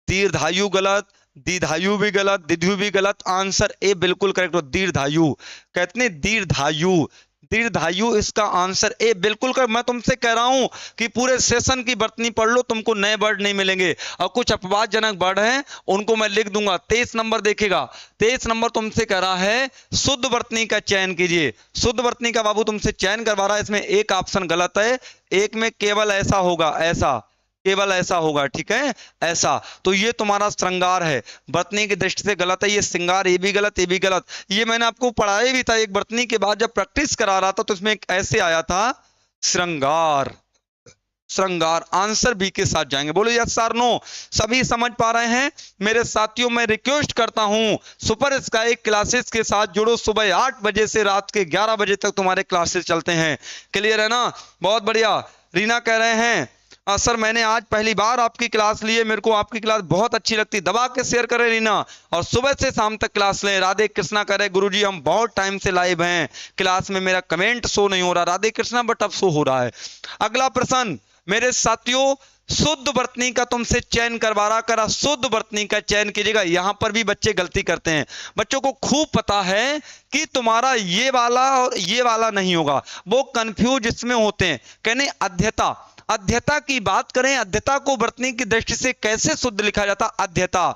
दीर्घायु गलत, दीर्घायु भी गलत, दिध्यु भी गलत। आंसर ए बिल्कुल करेक्ट हो, दीर्घायु। कहते हैं दीर्घायु, दीर्घायु इसका आंसर ए बिल्कुल कर। मैं तुमसे कह रहा हूं कि पूरे सेशन की वर्तनी पढ़ लो, तुमको नए वर्ड नहीं मिलेंगे, और कुछ अपवादजनक वर्ड हैं उनको मैं लिख दूंगा। 23 नंबर देखेगा, 23 नंबर तुमसे कह रहा है शुद्ध वर्तनी का चयन कीजिए। शुद्ध वर्तनी का बाबू तुमसे चयन करवा रहा है, इसमें एक ऑप्शन गलत है, एक में केवल ऐसा होगा, ऐसा, केवल ऐसा होगा, ठीक है ऐसा। तो ये तुम्हारा श्रृंगार है, वर्तनी की दृष्टि से गलत है। ये श्रृंगार, ये भी गलत, ये भी गलत। ये मैंने आपको पढ़ाया भी था एक वर्तनी के बाद, जब प्रैक्टिस करा रहा था तो इसमें एक ऐसे आया था श्रृंगार, श्रृंगार। आंसर बी के साथ जाएंगे। बोलो यस सर नो? सभी समझ पा रहे हैं? मेरे साथियों मैं रिक्वेस्ट करता हूं, सुपर स्काई क्लासेस के साथ जुड़ो। सुबह 8 बजे से रात के 11 बजे तक तुम्हारे क्लासेस चलते हैं। क्लियर है ना? बहुत बढ़िया। रीना कह रहे हैं सर मैंने आज पहली बार आपकी क्लास ली है, मेरे को आपकी क्लास बहुत अच्छी लगती। दबा के शेयर करें रीना, और सुबह से शाम तक क्लास लें। राधे कृष्णा करे गुरुजी हम बहुत टाइम से लाइव हैं, क्लास में मेरा कमेंट शो नहीं हो रहा। राधे कृष्णा बट अब शो हो रहा है। अगला प्रश्न मेरे साथियों, शुद्ध वर्तनी का तुमसे चयन करवा रहा, करा शुद्ध वर्तनी का चयन कीजिएगा। यहां पर भी बच्चे गलती करते हैं। बच्चों को खूब पता है कि तुम्हारा ये वाला और ये वाला नहीं होगा, वो कंफ्यूज इसमें होते हैं। कहने अध्यता, अध्यता की बात करें, अध्यता को वर्तनी की दृष्टि से कैसे शुद्ध लिखा जाता? अध्यता,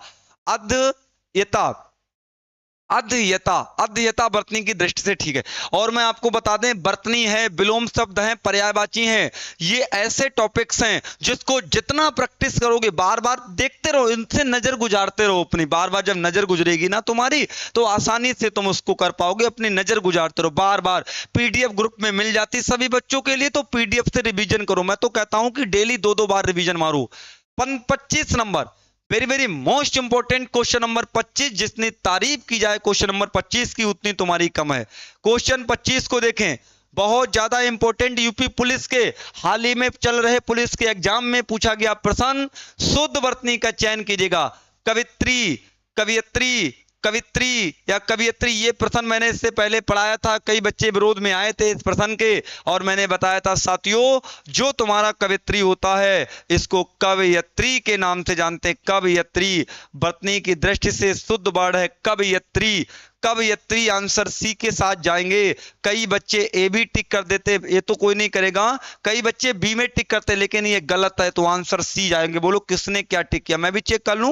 अध्यता, अध्ययता, अध्ययता बर्तनी की दृष्टि से ठीक है। और मैं आपको बता दें, बर्तनी है, विलोम शब्द हैं, पर्यायवाची हैं, ये ऐसे टॉपिक्स हैं जिसको जितना प्रैक्टिस करोगे, बार बार देखते रहो, इनसे नजर गुजारते रहो अपनी, बार बार जब नजर गुजरेगी ना तुम्हारी तो आसानी से तुम उसको कर पाओगे। अपनी नजर गुजारते रहो बार बार। पीडीएफ ग्रुप में मिल जाती सभी बच्चों के लिए, तो पीडीएफ से रिवीजन करो। मैं तो कहता हूं कि डेली 2-2 बार रिवीजन मारो। 25 number, very very most important question number 25। जितनी तारीफ की जाए क्वेश्चन नंबर 25 की उतनी तुम्हारी कम है। क्वेश्चन 25 को देखें, बहुत ज्यादा इंपॉर्टेंट, यूपी पुलिस के हाल ही में चल रहे पुलिस के एग्जाम में पूछा गया प्रश्न। शुद्ध वर्तनी का चयन कीजिएगा। कवित्री, कवियत्री, कवित्री या कवियत्री, ये प्रश्न मैंने इससे पहले पढ़ाया था। कई बच्चे विरोध में आए थे इस प्रश्न के, और मैंने बताया था साथियों, जो तुम्हारा कवित्री होता है इसको कवयत्री के नाम से जानते हैं। कवयत्री वर्तनी की दृष्टि से शुद्ध वर्ड है कवयत्री। कवयत्री आंसर सी के साथ जाएंगे। कई बच्चे ए भी टिक कर देते, ये तो कोई नहीं करेगा। कई बच्चे बी में टिक करते, लेकिन ये गलत है, तो आंसर सी जाएंगे। बोलो किसने क्या टिक किया, मैं भी चेक कर लूं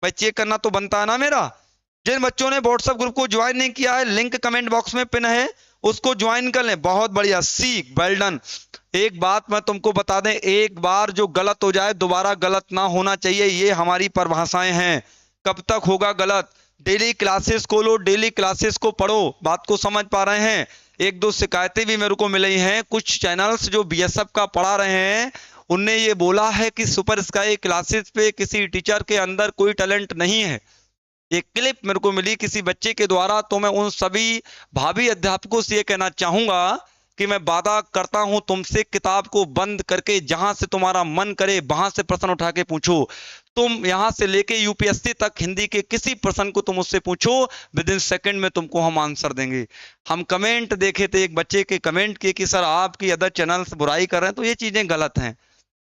भाई, चेक करना तो बनता है ना मेरा। जिन बच्चों ने व्हाट्सएप ग्रुप को ज्वाइन नहीं किया है, लिंक कमेंट बॉक्स में पिन है, उसको ज्वाइन कर लें। बहुत बढ़िया, सी, वेल डन। एक बात मैं तुमको बता दें, एक बार जो गलत हो जाए दोबारा गलत ना होना चाहिए, ये हमारी परिभाषाएं हैं। कब तक होगा गलत? डेली क्लासेस खोलो, डेली क्लासेस को पढ़ो। बात को समझ पा रहे हैं? 1-2 शिकायतें भी मेरे को मिली हैं, कुछ चैनल्स जो बीएसएफ का पढ़ा रहे हैं उनने ये बोला है कि सुपर स्काई क्लासेस पे किसी टीचर के अंदर कोई टैलेंट नहीं है। एक क्लिप मेरे को मिली किसी बच्चे के द्वारा, तो मैं उन सभी भावी अध्यापकों से ये कहना चाहूंगा कि मैं वादा करता हूं तुमसे, किताब को बंद करके जहां से तुम्हारा मन करे वहां से प्रश्न उठा के पूछो। तुम यहां से लेके यूपीएससी तक हिंदी के किसी प्रश्न को तुम उससे पूछो, विद इन सेकंड में तुमको हम आंसर देंगे। हम कमेंट देखे थे, एक बच्चे के कमेंट किए कि सर आपकी अदर चैनल्स बुराई कर रहे हैं, तो ये चीजें गलत हैं।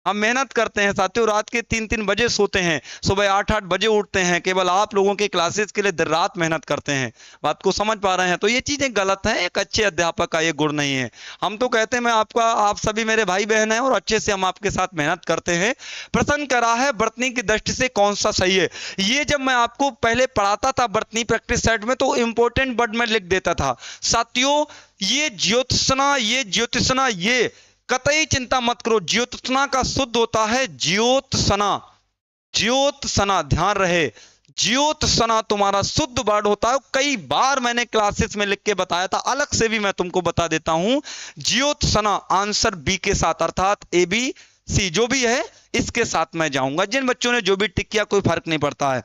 हम मेहनत करते हैं साथियों, रात के 3-3 बजे सोते हैं, सुबह 8-8 बजे उठते हैं, केवल आप लोगों के क्लासेस के लिए दिन रात मेहनत करते हैं। बात को समझ पा रहे हैं? तो ये चीजें गलत हैं, एक अच्छे अध्यापक का ये गुण नहीं है। हम तो कहते हैं, मैं आपका, आप सभी मेरे भाई बहन हैं और अच्छे से हम आपके साथ मेहनत करते हैं। प्रश्न करा है बर्तनी की दृष्टि से कौन सा सही है। ये जब मैं आपको पहले पढ़ाता था बर्तनी प्रैक्टिस सेट में, तो इंपॉर्टेंट वर्ड में लिख देता था साथियों। ये ज्योत्सना, ये ज्योतिषना, ये कतई चिंता मत करो, ज्योत्सना का शुद्ध होता है ज्योत्सना। ज्योत्सना, ध्यान रहे, ज्योत्सना तुम्हारा शुद्ध वर्ड होता है। कई बार मैंने क्लासेस में लिख के बताया था, अलग से भी मैं तुमको बता देता हूं। ज्योत्सना आंसर बी के साथ, अर्थात ए बी सी जो भी है इसके साथ मैं जाऊंगा। जिन बच्चों ने जो भी टिक किया कोई फर्क नहीं पड़ता है।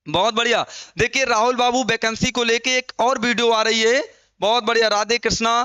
बहुत बढ़िया। देखिए राहुल बाबू, वैकेंसी को लेके एक और वीडियो आ रही है, बहुत बढ़िया। राधे कृष्णा,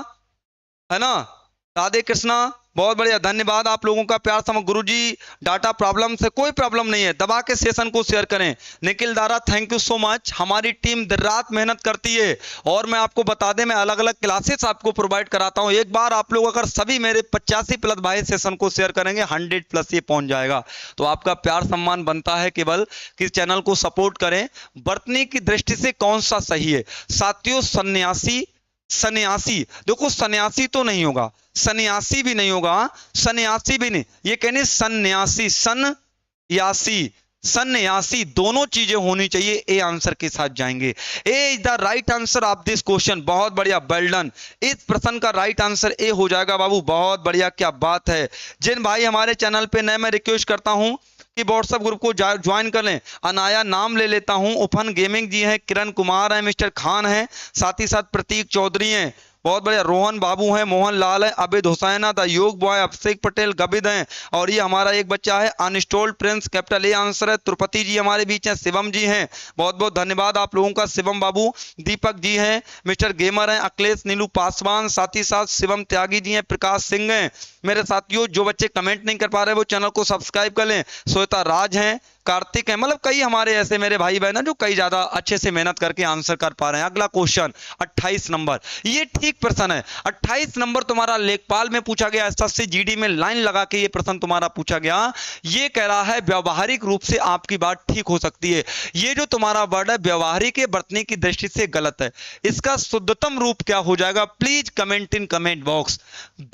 है ना, राधे कृष्णा, बहुत बढ़िया, धन्यवाद आप लोगों का प्यार। सम गुरुजी, डाटा प्रॉब्लम से कोई प्रॉब्लम नहीं है, दबा के सेशन को शेयर करें। Nikhil Dara, thank you so much. हमारी टीम दिन रात मेहनत करती है, और मैं आपको बता दें, मैं अलग अलग क्लासेस आपको प्रोवाइड कराता हूं। एक बार आप लोग अगर सभी मेरे 85+ भाई सेशन को शेयर करेंगे, 100+ ये पहुंच जाएगा। तो आपका प्यार सम्मान बनता है केवल कि चैनल को सपोर्ट करें। बर्तनी की दृष्टि से कौन सा सही है साथियों? सन्यासी, सन्यासी, देखो सन्यासी तो नहीं होगा, सन्यासी भी नहीं होगा, सन्यासी भी नहीं, ये कहने सन्यासी, सन्यासी, सन्यासी, दोनों चीजें होनी चाहिए। ए आंसर के साथ जाएंगे। A is the right answer of this question. बहुत बढ़िया, वेल डन। इस प्रश्न का राइट आंसर ए हो जाएगा बाबू, बहुत बढ़िया, क्या बात है। जिन भाई हमारे चैनल पे नए, मैं रिक्वेस्ट करता हूं कि व्हाट्सएप ग्रुप को ज्वाइन कर लें। अनाया नाम ले लेता हूं, ओपन गेमिंग जी हैं, किरण कुमार है, मिस्टर खान है, साथ ही साथ प्रतीक चौधरी हैं, बहुत बढ़िया, रोहन बाबू हैं, मोहन लाल है, अबिद हुसैना, द योग बॉय, अभिषेक पटेल, गबिद हैं, और ये हमारा एक बच्चा है अनस्टोल्ड प्रिंस, कैपिटल ए आंसर है। तिरुपति जी हमारे बीच हैं, शिवम जी हैं, बहुत बहुत धन्यवाद आप लोगों का, शिवम बाबू। दीपक जी हैं, मिस्टर गेमर हैं, अखिलेश नीलू पासवान, साथ ही साथ शिवम त्यागी जी हैं, प्रकाश सिंह हैं। मेरे साथियों जो बच्चे कमेंट नहीं कर पा रहे वो चैनल को सब्सक्राइब कर लें। श्वेता राज हैं, कार्तिक है, मतलब कई हमारे ऐसे मेरे भाई बहन हैं जो कई ज्यादा अच्छे से मेहनत करके आंसर कर पा रहे हैं। अगला क्वेश्चन 28 नंबर, ये ठीक प्रश्न है। 28 नंबर तुम्हारा लेखपाल में पूछा गया, एसएससी जीडी में लाइन लगा के ये प्रश्न तुम्हारा पूछा गया। ये कह रहा है व्यावहारिक रूप से आपकी बात ठीक हो सकती है। ये जो तुम्हारा वर्ड है व्यावहारिक बरतने की दृष्टि से गलत है, इसका शुद्धतम रूप क्या हो जाएगा? Please comment in comment box.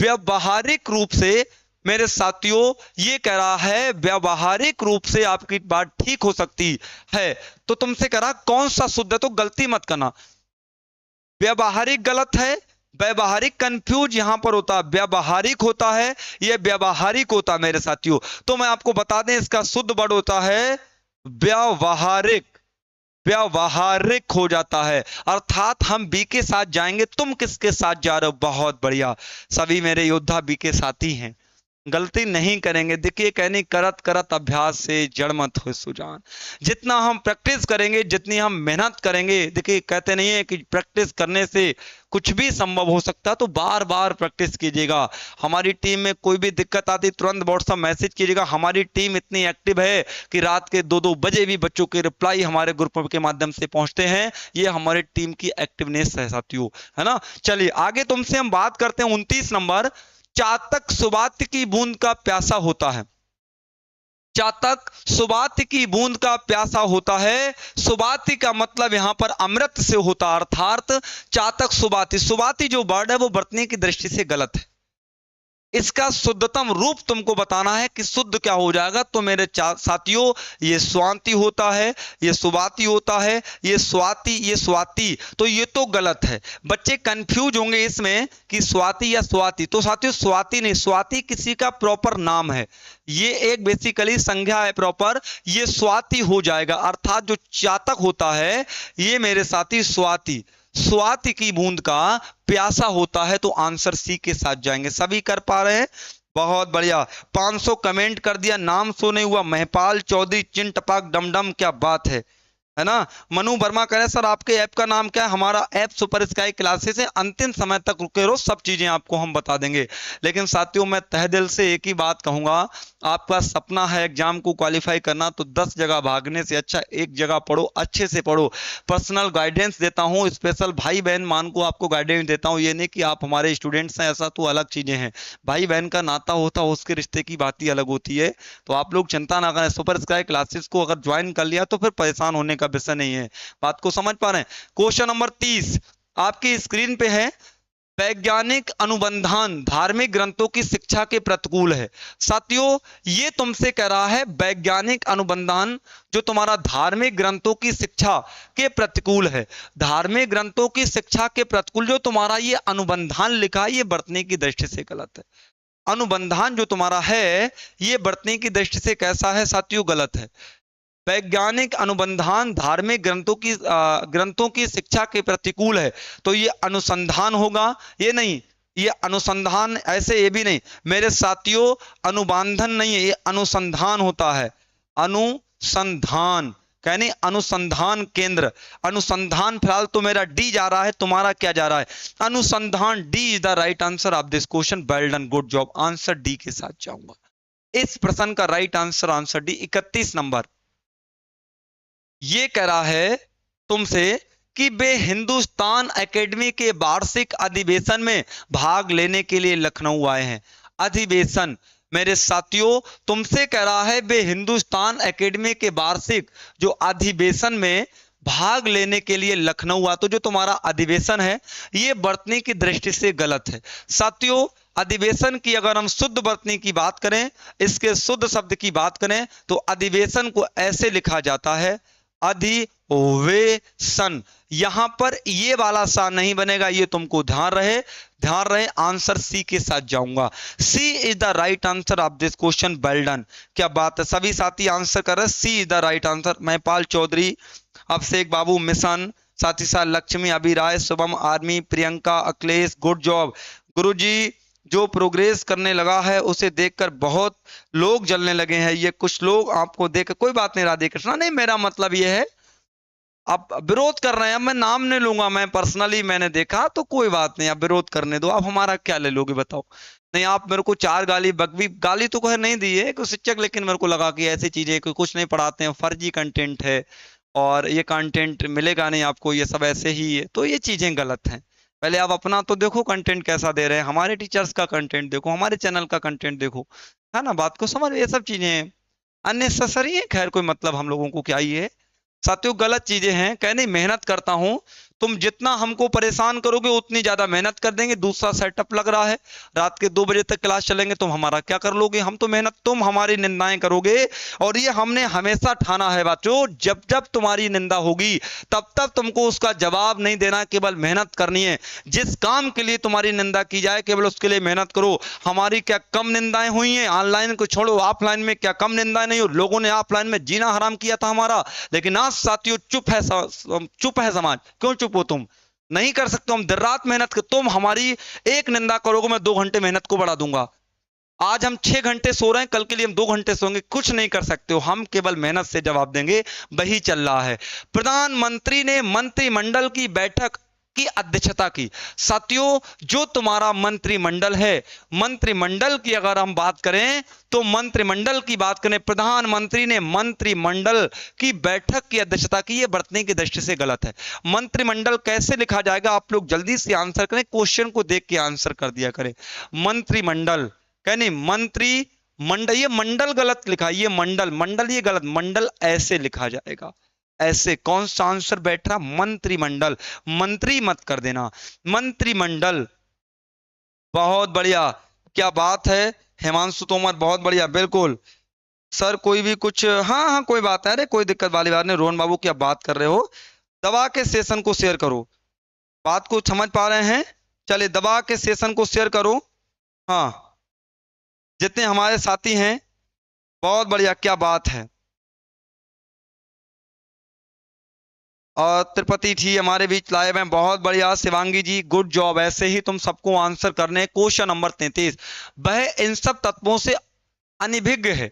व्यावहारिक रूप से मेरे साथियों ये कह रहा है व्यावहारिक रूप से आपकी बात ठीक हो सकती है, तो तुमसे कह रहा कौन सा शुद्ध है, तो गलती मत करना। व्यावहारिक गलत है, व्यावहारिक कंफ्यूज यहां पर होता है, व्यावहारिक होता है, यह व्यावहारिक होता है मेरे साथियों। तो मैं आपको बता दें इसका शुद्ध वर्ड होता है व्यावहारिक, व्यावहारिक हो जाता है। अर्थात हम बी के साथ जाएंगे, तुम किसके साथ जा रहे हो, बहुत बढ़िया, सभी मेरे योद्धा बी के साथी हैं, गलती नहीं करेंगे। देखिए कहनी करत करत अभ्यास से जड़ मत हो सुजान, जितना हम प्रैक्टिस करेंगे, जितनी हम मेहनत करेंगे, देखिए कहते नहीं है कि प्रैक्टिस करने से कुछ भी संभव हो सकता है, तो बार बार प्रैक्टिस कीजिएगा। हमारी टीम में कोई भी दिक्कत आती तुरंत व्हाट्सएप मैसेज कीजिएगा। हमारी टीम इतनी एक्टिव है कि रात के 2-2 बजे भी बच्चों के रिप्लाई हमारे ग्रुप के माध्यम से पहुंचते हैं। ये हमारे टीम की एक्टिवनेस है साथियों, है ना। चलिए आगे तुमसे हम बात करते हैं 29 नंबर, चातक सुबात की बूंद का प्यासा होता है। चातक सुबात की बूंद का प्यासा होता है। सुबाती का मतलब यहां पर अमृत से होता, अर्थात चातक सुबाती, सुबाती जो वर्ड है वो वर्तनी की दृष्टि से गलत है। इसका शुद्धतम रूप तुमको बताना है कि शुद्ध क्या हो जाएगा, तो मेरे साथियों ये स्वांति होता है, ये सुबाती होता है, ये स्वाति, ये स्वाति, तो ये तो गलत है। बच्चे कंफ्यूज होंगे इसमें कि स्वाति या स्वाति, तो साथियों स्वाति नहीं, स्वाति किसी का प्रॉपर नाम है, ये एक बेसिकली संज्ञा है प्रॉपर, ये स्वाति हो जाएगा। अर्थात जो चातक होता है ये मेरे साथी स्वाति, स्वाति की बूंद का प्यासा होता है, तो आंसर सी के साथ जाएंगे। सभी कर पा रहे हैं, बहुत बढ़िया। 500 कमेंट कर दिया, नाम शो नहीं हुआ, महपाल चौधरी चिन टपाक डमडम, क्या बात है ना। मनु वर्मा कह रहे हैं सर आपके ऐप का नाम क्या है, हमारा ऐप सुपर स्काई क्लासेस है, अंतिम समय तक रुके रहो, सब चीजें आपको हम बता देंगे। लेकिन साथियों मैं तहे दिल से एक ही बात कहूंगा, आपका सपना है एग्जाम को क्वालिफाई करना, तो 10 जगह भागने से अच्छा एक जगह पढ़ो, अच्छे से पढ़ो। पर्सनल गाइडेंस देता हूं, स्पेशल भाई बहन मान को आपको गाइडेंस देता हूं, ये नहीं कि आप हमारे स्टूडेंट्स हैं ऐसा, तो अलग चीजें हैं, भाई बहन का नाता होता है, उसके रिश्ते की बात ही अलग होती है। तो आप लोग चिंता ना करें, सुपर स्काई क्लासेस को अगर ज्वाइन कर लिया तो फिर परेशान होने का विषय नहीं है। बात को समझ पा रहे हैं। क्वेश्चन नंबर 30 आपकी स्क्रीन पे है, वैज्ञानिक अनुसंधान धार्मिक ग्रंथों की शिक्षा के प्रतिकूल है। साथियों ये तुमसे कह रहा है वैज्ञानिक अनुसंधान जो तुम्हारा धार्मिक ग्रंथों की शिक्षा के प्रतिकूल है, धार्मिक ग्रंथों की शिक्षा के प्रतिकूल जो तुम्हारा ये अनुसंधान लिखा है, ये बरतने की दृष्टि से गलत है। अनुसंधान जो तुम्हारा है ये बरतने की दृष्टि से कैसा है साथियों, गलत है। वैज्ञानिक अनुसंधान धार्मिक ग्रंथों की शिक्षा के प्रतिकूल है, तो ये अनुसंधान होगा, ये नहीं, ये अनुसंधान ऐसे ये भी नहीं मेरे साथियों, अनुबंधन नहीं है, ये अनुसंधान होता है, अनुसंधान कहने अनुसंधान केंद्र, अनुसंधान फिलहाल तो मेरा डी जा रहा है, तुम्हारा क्या जा रहा है, अनुसंधान। D is the right answer of this question, well done, good job, answer D के साथ जाऊंगा। इस प्रश्न का right answer, answer D. 31 number ये कह रहा है तुमसे कि वे हिंदुस्तान एकेडमी के वार्षिक अधिवेशन में भाग लेने के लिए लखनऊ आए हैं। अधिवेशन मेरे साथियों तुमसे कह रहा है वे हिंदुस्तान एकेडमी के वार्षिक जो अधिवेशन में भाग लेने के लिए लखनऊ आ, तो जो तुम्हारा अधिवेशन है ये बरतने की दृष्टि से गलत है। साथियों अधिवेशन की अगर हम शुद्ध बरतने की बात करें, इसके शुद्ध शब्द की बात करें, तो अधिवेशन को ऐसे लिखा जाता है अधिवेशन, यहां पर ये वाला सा नहीं बनेगा, ये तुमको ध्यान रहे। आंसर सी के साथ जाऊंगा। C is the right answer of this question, well done, क्या बात है, सभी साथी आंसर कर रहे हैं, C is the right answer. Mahpal Chaudhary, Abhishek babu mission, साथ ही साथ Lakshmi Abhiray, Shubham army, Priyanka, Akhilesh, good job. Guruji जो प्रोग्रेस करने लगा है उसे देखकर बहुत लोग जलने लगे हैं, ये कुछ लोग आपको देख, कोई बात नहीं राधे कृष्णा, नहीं मेरा मतलब ये है आप विरोध कर रहे हैं, मैं नाम नहीं लूंगा, मैं पर्सनली मैंने देखा, तो कोई बात नहीं, आप विरोध करने दो, आप हमारा क्या ले लोगे बताओ। नहीं आप मेरे को 4 गाली बकवी गाली तो कोई नहीं दी है कोई शिक्षक, लेकिन मेरे को लगा कि ऐसी चीजें कोई कुछ नहीं पढ़ाते हैं, फर्जी कंटेंट है और ये कंटेंट मिलेगा नहीं आपको, ये सब ऐसे ही है, तो ये चीजें गलत हैं। पहले आप अपना तो देखो कंटेंट कैसा दे रहे हैं, हमारे टीचर्स का कंटेंट देखो, हमारे चैनल का कंटेंट देखो, है ना, बात को समझ। ये सब चीजें अननेसेसरी है, खैर कोई मतलब हम लोगों को क्या ही है साथियों, गलत चीजें हैं। कहने मेहनत करता हूं तुम जितना हमको परेशान करोगे उतनी ज्यादा मेहनत कर देंगे। दूसरा सेटअप लग रहा है, रात के 2 बजे तक क्लास चलेंगे, तुम हमारा क्या कर लोगे? हम तो मेहनत, तुम हमारी निंदाएं करोगे। और ये हमने हमेशा ठाना है बच्चों, जब जब तुम्हारी निंदा होगी तब तब तुमको उसका जवाब नहीं देना, केवल मेहनत करनी है। जिस काम के लिए तुम्हारी निंदा की जाए केवल उसके लिए मेहनत करो। हमारी क्या कम निंदाएं हुई हैं? ऑनलाइन को छोड़ो, ऑफलाइन में क्या कम निंदाएं नहीं हो? लोगों ने ऑफलाइन में जीना हराम किया था हमारा, लेकिन आज साथियों चुप है समाज। क्यों चुप हो तुम? नहीं कर सकते हम दिन रात मेहनत कर, तुम हमारी एक निंदा करोगे मैं 2 घंटे मेहनत को बढ़ा दूंगा। आज हम 6 घंटे सो रहे हैं, कल के लिए हम 2 घंटे सोएंगे, कुछ नहीं कर सकते हो। हम केवल मेहनत से जवाब देंगे, वही चल रहा है। प्रधानमंत्री ने मंत्रिमंडल की बैठक की अध्यक्षता की। साथियों, जो तुम्हारा मंत्रिमंडल है, मंत्रिमंडल की अगर हम बात करें तो मंत्रिमंडल की बात करें, प्रधानमंत्री ने मंत्रिमंडल की बैठक की अध्यक्षता की, ये बरतने की दृष्टि से गलत है। मंत्रिमंडल कैसे लिखा जाएगा? आप लोग जल्दी से आंसर करें, क्वेश्चन को देख के आंसर कर दिया करें। मंत्रिमंडल कहनी, मंत्री मंडल, ये मंडल गलत लिखा, ये मंडल, मंडल ये गलत, मंडल ऐसे लिखा जाएगा, ऐसे। कौन सा आंसर बैठ रहा? मंत्रिमंडल, मंत्री मत कर देना, मंत्रिमंडल। बहुत बढ़िया, क्या बात है हिमांशु तोमर, बहुत बढ़िया, बिल्कुल सर। कोई भी कुछ, हाँ हाँ कोई बात है, अरे कोई दिक्कत वाली बात नहीं। रोहन बाबू क्या बात कर रहे हो? दबा के सेशन को शेयर करो। बात को समझ पा रहे हैं? चलिए दबा के सेशन को शेयर करो। हाँ, जितने हमारे साथी हैं, बहुत बढ़िया, क्या बात है। और त्रिपति जी हमारे बीच लाइव हैं, बहुत बढ़िया। शिवांगी जी गुड जॉब, ऐसे ही तुम सबको आंसर करने हैं। क्वेश्चन नंबर 33, वह इन सब तत्वों से अनभिज्ञ है।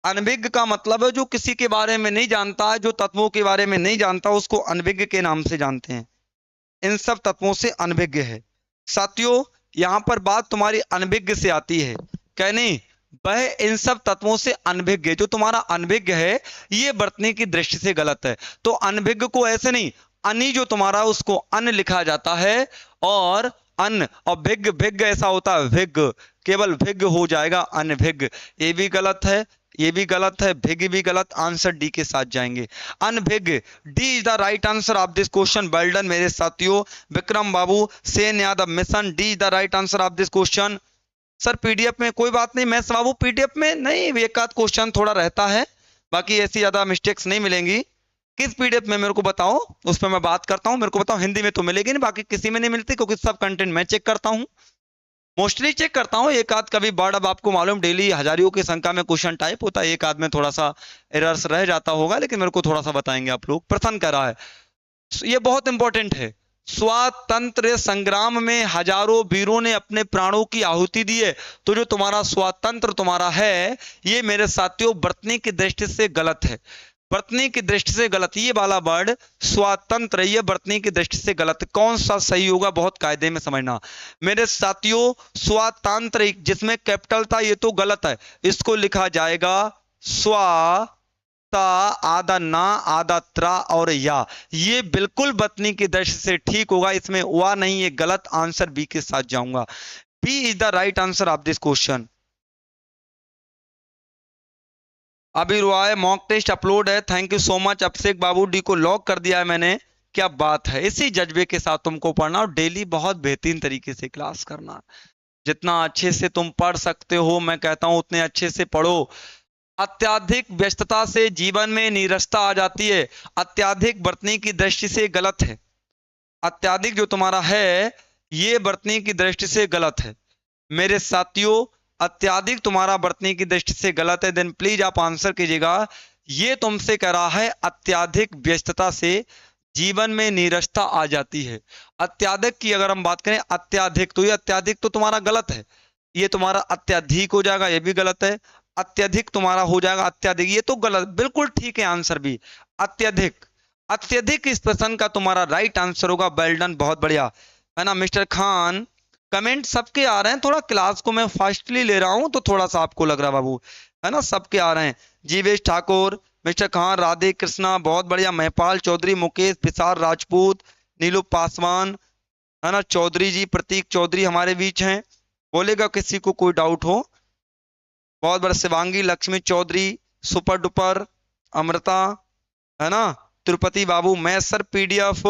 अनभिज्ञ का मतलब है जो किसी के बारे में नहीं जानता है, जो तत्वों के बारे में नहीं जानता उसको अनभिज्ञ के नाम से जानते हैं। इन सब तत्वों से अनभिज्ञ है। साथियों, यहां पर बात तुम्हारी अनभिज्ञ से आती है, कहनी वह इन सब तत्वों से अनभिज्ञ, जो तुम्हारा अनभिज्ञ है ये बरतने की दृष्टि से गलत है। तो अनभिज्ञ को ऐसे नहीं, अनि जो तुम्हारा उसको अन लिखा जाता है, और अन और भिज्ञ, भिज्ञ ऐसा होता है भिज्ञ, केवल भिज्ञ हो जाएगा, अनभिज्ञ। ये भी गलत है, ये भी गलत है, भिज्ञ भी गलत। आंसर डी के साथ जाएंगे, अनभिज्ञ। D is the right answer of this question. Well done मेरे साथियों। Vikram babu, Sen Yadav mission, D is the right answer of this question. Sir PDF में कोई बात नहीं, मैं बाबू पीडीएफ में नहीं, एक आध क्वेश्चन थोड़ा रहता है, बाकी ऐसी ज्यादा मिस्टेक्स नहीं मिलेंगी। किस पीडीएफ में मेरे को बताओ, उस पर मैं बात करता हूं। मेरे को बताओ, हिंदी में तो मिलेगी नहीं, बाकी किसी में नहीं मिलती, क्योंकि सब कंटेंट मैं चेक करता हूं, मोस्टली चेक करता हूं। एक आध कभी वर्ड, अब आपको मालूम डेली हजारों की संख्या में क्वेश्चन टाइप होता है, एक आध में थोड़ा सा एरर्स रह जाता होगा, लेकिन मेरे को थोड़ा सा बताएंगे आप लोग। प्रश्न कर रहा है, ये बहुत इंपॉर्टेंट है। स्वातंत्र संग्राम में हजारों वीरों ने अपने प्राणों की आहुति दी है। तो जो तुम्हारा स्वातंत्र तुम्हारा है, ये मेरे साथियों बरतने की दृष्टि से गलत है, बरतने की दृष्टि से गलत। ये वाला वर्ड स्वातंत्र, ये बरतने की दृष्टि से गलत। कौन सा सही होगा बहुत कायदे में समझना मेरे साथियों। स्वातंत्र जिसमें कैपिटल था, ये तो गलत है, इसको लिखा जाएगा स्वा ता, आधा ना, आधा त्रा और या, ये बिल्कुल बतनी की दृष्टि से ठीक होगा, इसमें हुआ नहीं, ये गलत। आंसर बी के साथ जाऊंगा, B is the right answer of this question. अभी रुआ मॉक टेस्ट अपलोड है, thank you so much. Abhishek बाबू, डी को लॉक कर दिया है मैंने, क्या बात है। इसी जज्बे के साथ तुमको पढ़ना और डेली बहुत बेहतरीन तरीके से क्लास करना। जितना अच्छे से तुम पढ़ सकते हो, मैं कहता हूं उतने अच्छे से पढ़ो। अत्याधिक व्यस्तता से जीवन में नीरसता आ जाती है, अत्याधिक बरतने की दृष्टि से गलत है। अत्याधिक जो तुम्हारा है ये बरतने की दृष्टि से गलत है मेरे साथियों, अत्याधिक तुम्हारा बरतने की दृष्टि से गलत है। देन प्लीज आप आंसर कीजिएगा। ये तुमसे कह रहा है अत्याधिक व्यस्तता से जीवन में नीरसता आ जाती है। अत्याधिक की अगर हम बात करें, अत्याधिक, तो ये अत्याधिक तो तुम्हारा गलत है, ये तुम्हारा अत्याधिक हो जाएगा, ये भी गलत है। अत्यधिक तुम्हारा हो जाएगा अत्याधिक, ये तो गलत, बिल्कुल ठीक है आंसर भी अत्यधिक। अत्यधिक इस प्रश्न का तुम्हारा राइट आंसर होगा। वेल डन, बहुत बढ़िया है ना मिस्टर खान। कमेंट सबके आ रहे हैं, थोड़ा क्लास को मैं फास्टली ले रहा हूं तो थोड़ा सा आपको लग रहा बाबू, है ना, सबके आ रहे हैं। जीवेश ठाकुर, मिस्टर खान, राधे कृष्णा, बहुत बढ़िया। महपाल चौधरी, मुकेश विशाल राजपूत, नीलू पासवान, है ना, चौधरी जी, प्रतीक चौधरी हमारे बीच हैं, बोलेगा किसी को कोई डाउट हो। बहुत बड़ा शिवांगी, लक्ष्मी चौधरी, सुपर डुपर, अमृता, है ना, तिरुपति बाबू। मैं सर पीडीएफ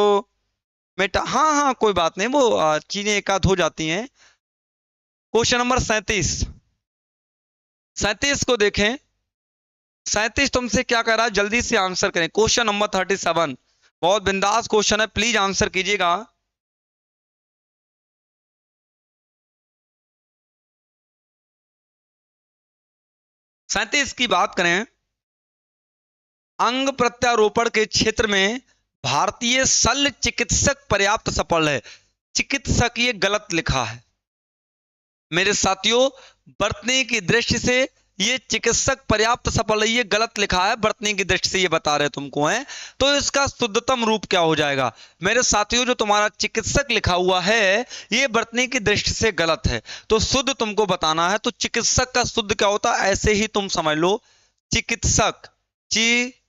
बेटा हाँ हाँ कोई बात नहीं, वो चीजें एक आध हो जाती हैं। क्वेश्चन नंबर 37, 37 को देखें। 37 तुमसे क्या कह रहा है, जल्दी से आंसर करें। क्वेश्चन नंबर 37 बहुत बिंदास क्वेश्चन है, प्लीज आंसर कीजिएगा। सैंतीस की बात करें, अंग प्रत्यारोपण के क्षेत्र में भारतीय शल्य चिकित्सक पर्याप्त सफल है। चिकित्सक ये गलत लिखा है मेरे साथियों, बरतने की दृष्टि से ये चिकित्सक पर्याप्त सफल है, ये गलत लिखा है। बरतने की दृष्टि से ये बता रहे तुमको है, तो इसका शुद्धतम रूप क्या हो जाएगा मेरे साथियों? जो तुम्हारा चिकित्सक लिखा हुआ है ये बरतने की दृष्टि से गलत है, तो शुद्ध तुमको बताना है। तो चिकित्सक का शुद्ध क्या होता है, ऐसे ही तुम समझ लो। चिकित्सक, चिकित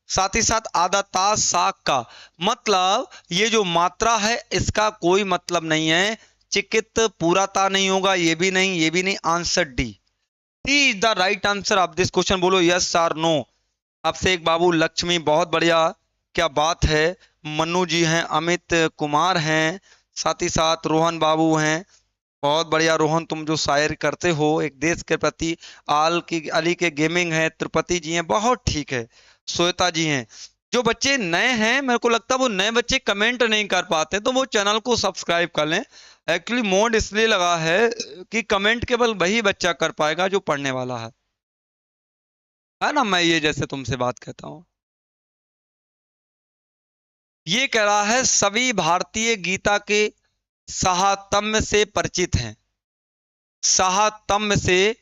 साथ ही साथ आधा ता साक का मतलब, ये जो मात्रा है इसका कोई मतलब नहीं है। चिकित पूरा ता नहीं होगा, ये भी नहीं, ये भी नहीं। Answer D, D is the right answer of this question. बोलो यस और नो। आपसे एक बाबू लक्ष्मी, बहुत बढ़िया, क्या बात है। मनु जी हैं, अमित कुमार हैं, साथ ही साथ रोहन बाबू हैं, बहुत बढ़िया। रोहन तुम जो शायर करते हो एक देश के प्रति, आल की अली के गेमिंग है, त्रिपति जी हैं, बहुत ठीक है। श्वेता जी हैं। जो बच्चे नए हैं, मेरे को लगता है वो नए बच्चे कमेंट नहीं कर पाते, तो वो चैनल को सब्सक्राइब कर लें। एक्चुअली मोड इसलिए लगा है कि कमेंट केवल वही बच्चा कर पाएगा जो पढ़ने वाला है ना। मैं ये जैसे तुमसे बात कहता हूं, ये कह रहा है सभी भारतीय गीता के साहतम्य से परिचित हैं। साहतम्य से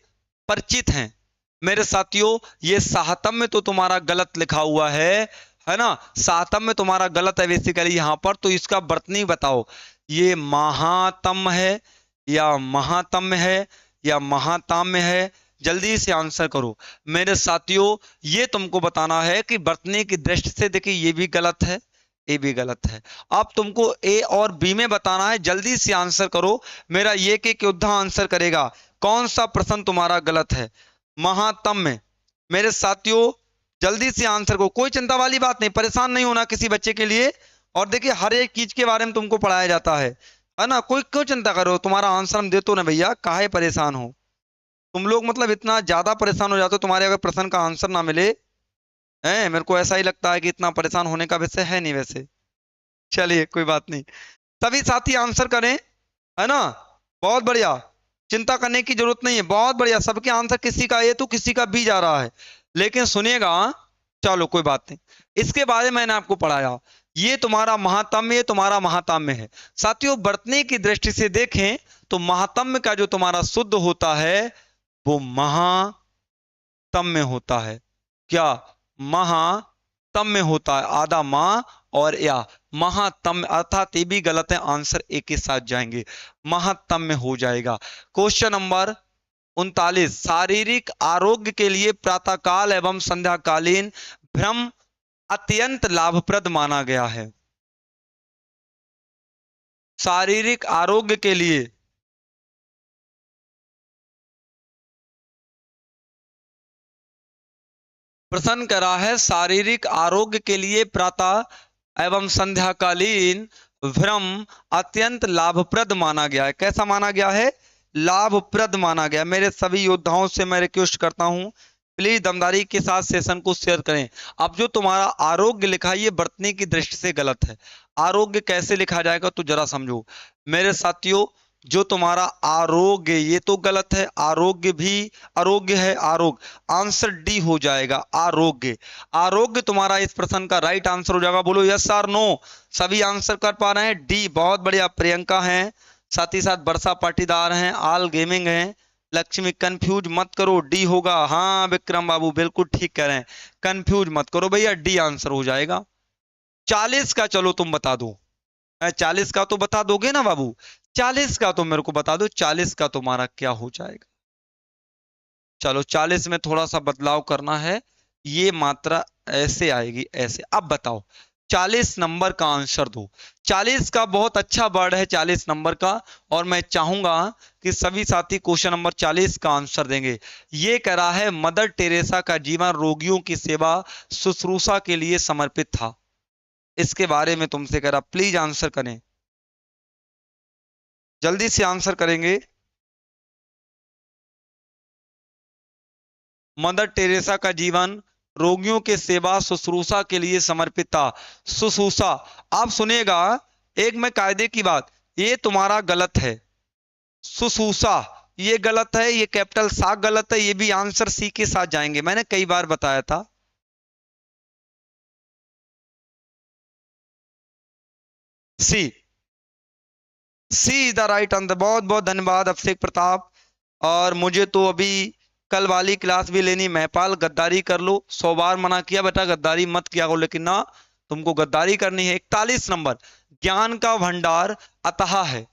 परिचित हैं मेरे साथियों, ये साहतम्य तो तुम्हारा गलत लिखा हुआ है ना। साहतम्य तुम्हारा गलत है बेसिकली यहां पर, तो इसका बर्तनी बताओ, ये महातम्य है या महातम्य है या महाताम्य है? जल्दी से आंसर करो मेरे साथियों। ये तुमको बताना है कि बर्तने की दृष्टि से देखिए ये भी गलत है, ए भी गलत है। अब तुमको ए और बी में बताना है, जल्दी से आंसर करो। मेरा ये के योद्धा आंसर करेगा। कौन सा प्रश्न तुम्हारा गलत है? महातम्य मेरे साथियों, जल्दी से आंसर को, कोई चिंता वाली बात नहीं, परेशान नहीं होना किसी बच्चे के लिए। और देखिए हर एक चीज के बारे में तुमको पढ़ाया जाता है ना। कोई क्यों चिंता करो, तुम्हारा आंसर हम देते ना भैया, काहे परेशान हो तुम लोग? मतलब इतना ज्यादा परेशान हो जाते हो, तुम्हारे अगर प्रश्न का आंसर ना मिले है। मेरे को ऐसा ही लगता है कि इतना परेशान होने का विषय है नहीं वैसे। चलिए कोई बात नहीं, सभी साथी आंसर करें, है ना। बहुत बढ़िया, चिंता करने की जरूरत नहीं है, बहुत बढ़िया। सबके आंसर, किसी का ए तो किसी का बी जा रहा है, लेकिन सुनिएगा। चलो कोई बात नहीं, इसके बारे में मैंने आपको पढ़ाया। ये तुम्हारा महातम्य, ये तुम्हारा महाताम्य है साथियों। बरतने की दृष्टि से देखें तो महातम्य का जो तुम्हारा शुद्ध होता है वो महातम्य होता है। क्या? महातम्य होता है, आधा मां और या। महातम्य अर्थात ये भी गलत है, आंसर एक के साथ जाएंगे, महातम्य हो जाएगा। क्वेश्चन नंबर 39, शारीरिक आरोग्य के लिए प्रातःकाल एवं संध्याकालीन भ्रम अत्यंत लाभप्रद माना गया है। शारीरिक आरोग्य के लिए प्रश्न करा है, शारीरिक आरोग्य के लिए प्रातः एवं संध्याकालीन भ्रम अत्यंत लाभप्रद माना गया है। कैसा माना गया है? लाभप्रद माना गया। मेरे सभी योद्धाओं से मैं रिक्वेस्ट करता हूं, प्लीज दमदारी के साथ सेशन को शेयर करें। अब जो तुम्हारा आरोग्य लिखा है ये बरतने की दृष्टि से गलत है। आरोग्य कैसे लिखा जाएगा तो जरा समझो मेरे साथियों। जो तुम्हारा आरोग्य ये तो गलत है, आरोग्य भी आरोग्य है, आरोग्य आंसर डी हो जाएगा। आरोग्य, आरोग्य तुम्हारा इस प्रश्न का राइट आंसर हो जाएगा। बोलो यस और नो। सभी आंसर कर पा रहे हैं? डी, बहुत बढ़िया। प्रियंका हैं, साथ ही साथ वर्षा पाटीदार हैं, आल गेमिंग हैं। लक्ष्मी कंफ्यूज मत करो, डी होगा। हाँ विक्रम बाबू बिल्कुल ठीक कह रहे हैं, कंफ्यूज मत करो भैया, डी आंसर हो जाएगा। 40 का चलो तुम बता दो, 40 का तो बता दोगे ना बाबू? 40 का तो मेरे को बता दो, 40 का तुम्हारा क्या हो जाएगा? चलो 40 में थोड़ा सा बदलाव करना है, ये मात्रा ऐसे आएगी, ऐसे। अब बताओ 40 नंबर का आंसर दो। 40 का बहुत अच्छा वर्ड है 40 नंबर का, और मैं चाहूंगा कि सभी साथी क्वेश्चन नंबर 40 का आंसर देंगे। ये कह रहा है मदर टेरेसा का जीवन रोगियों की सेवा शुश्रूषा के लिए समर्पित था। इसके बारे में तुमसे कह रहा, प्लीज आंसर करें, जल्दी से आंसर करेंगे। मदर टेरेसा का जीवन रोगियों के सेवा शुश्रूषा के लिए समर्पित था। शुश्रूषा, आप सुनिएगा, एक मैं कायदे की बात, ये तुम्हारा गलत है। शुश्रूषा ये गलत है, ये कैपिटल सा गलत है, ये भी आंसर सी के साथ जाएंगे, मैंने कई बार बताया था। सी, सी इज द राइट आंसर। बहुत बहुत धन्यवाद अभिषेक प्रताप। और मुझे तो अभी कल वाली क्लास भी लेनी। महपाल गद्दारी कर लो, 100 बार मना किया बेटा गद्दारी मत किया करो, लेकिन ना, तुमको गद्दारी करनी है। 41 नंबर, ज्ञान का भंडार अतः है।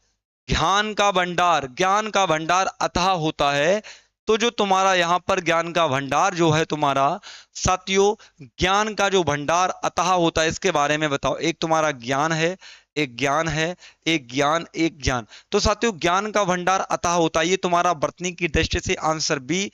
ज्ञान का भंडार, ज्ञान का भंडार अतः होता है। तो जो तुम्हारा यहां पर ज्ञान का भंडार जो है तुम्हारा, साथियों, ज्ञान का जो भंडार अतः होता है, इसके बारे में बताओ। एक तुम्हारा ज्ञान है, एक ज्ञान है, एक ज्ञान, एक ज्ञान। तो साथियों, ज्ञान का भंडार अतः होता है, ये तुम्हारा वर्तनी की दृष्टि से आंसर बी।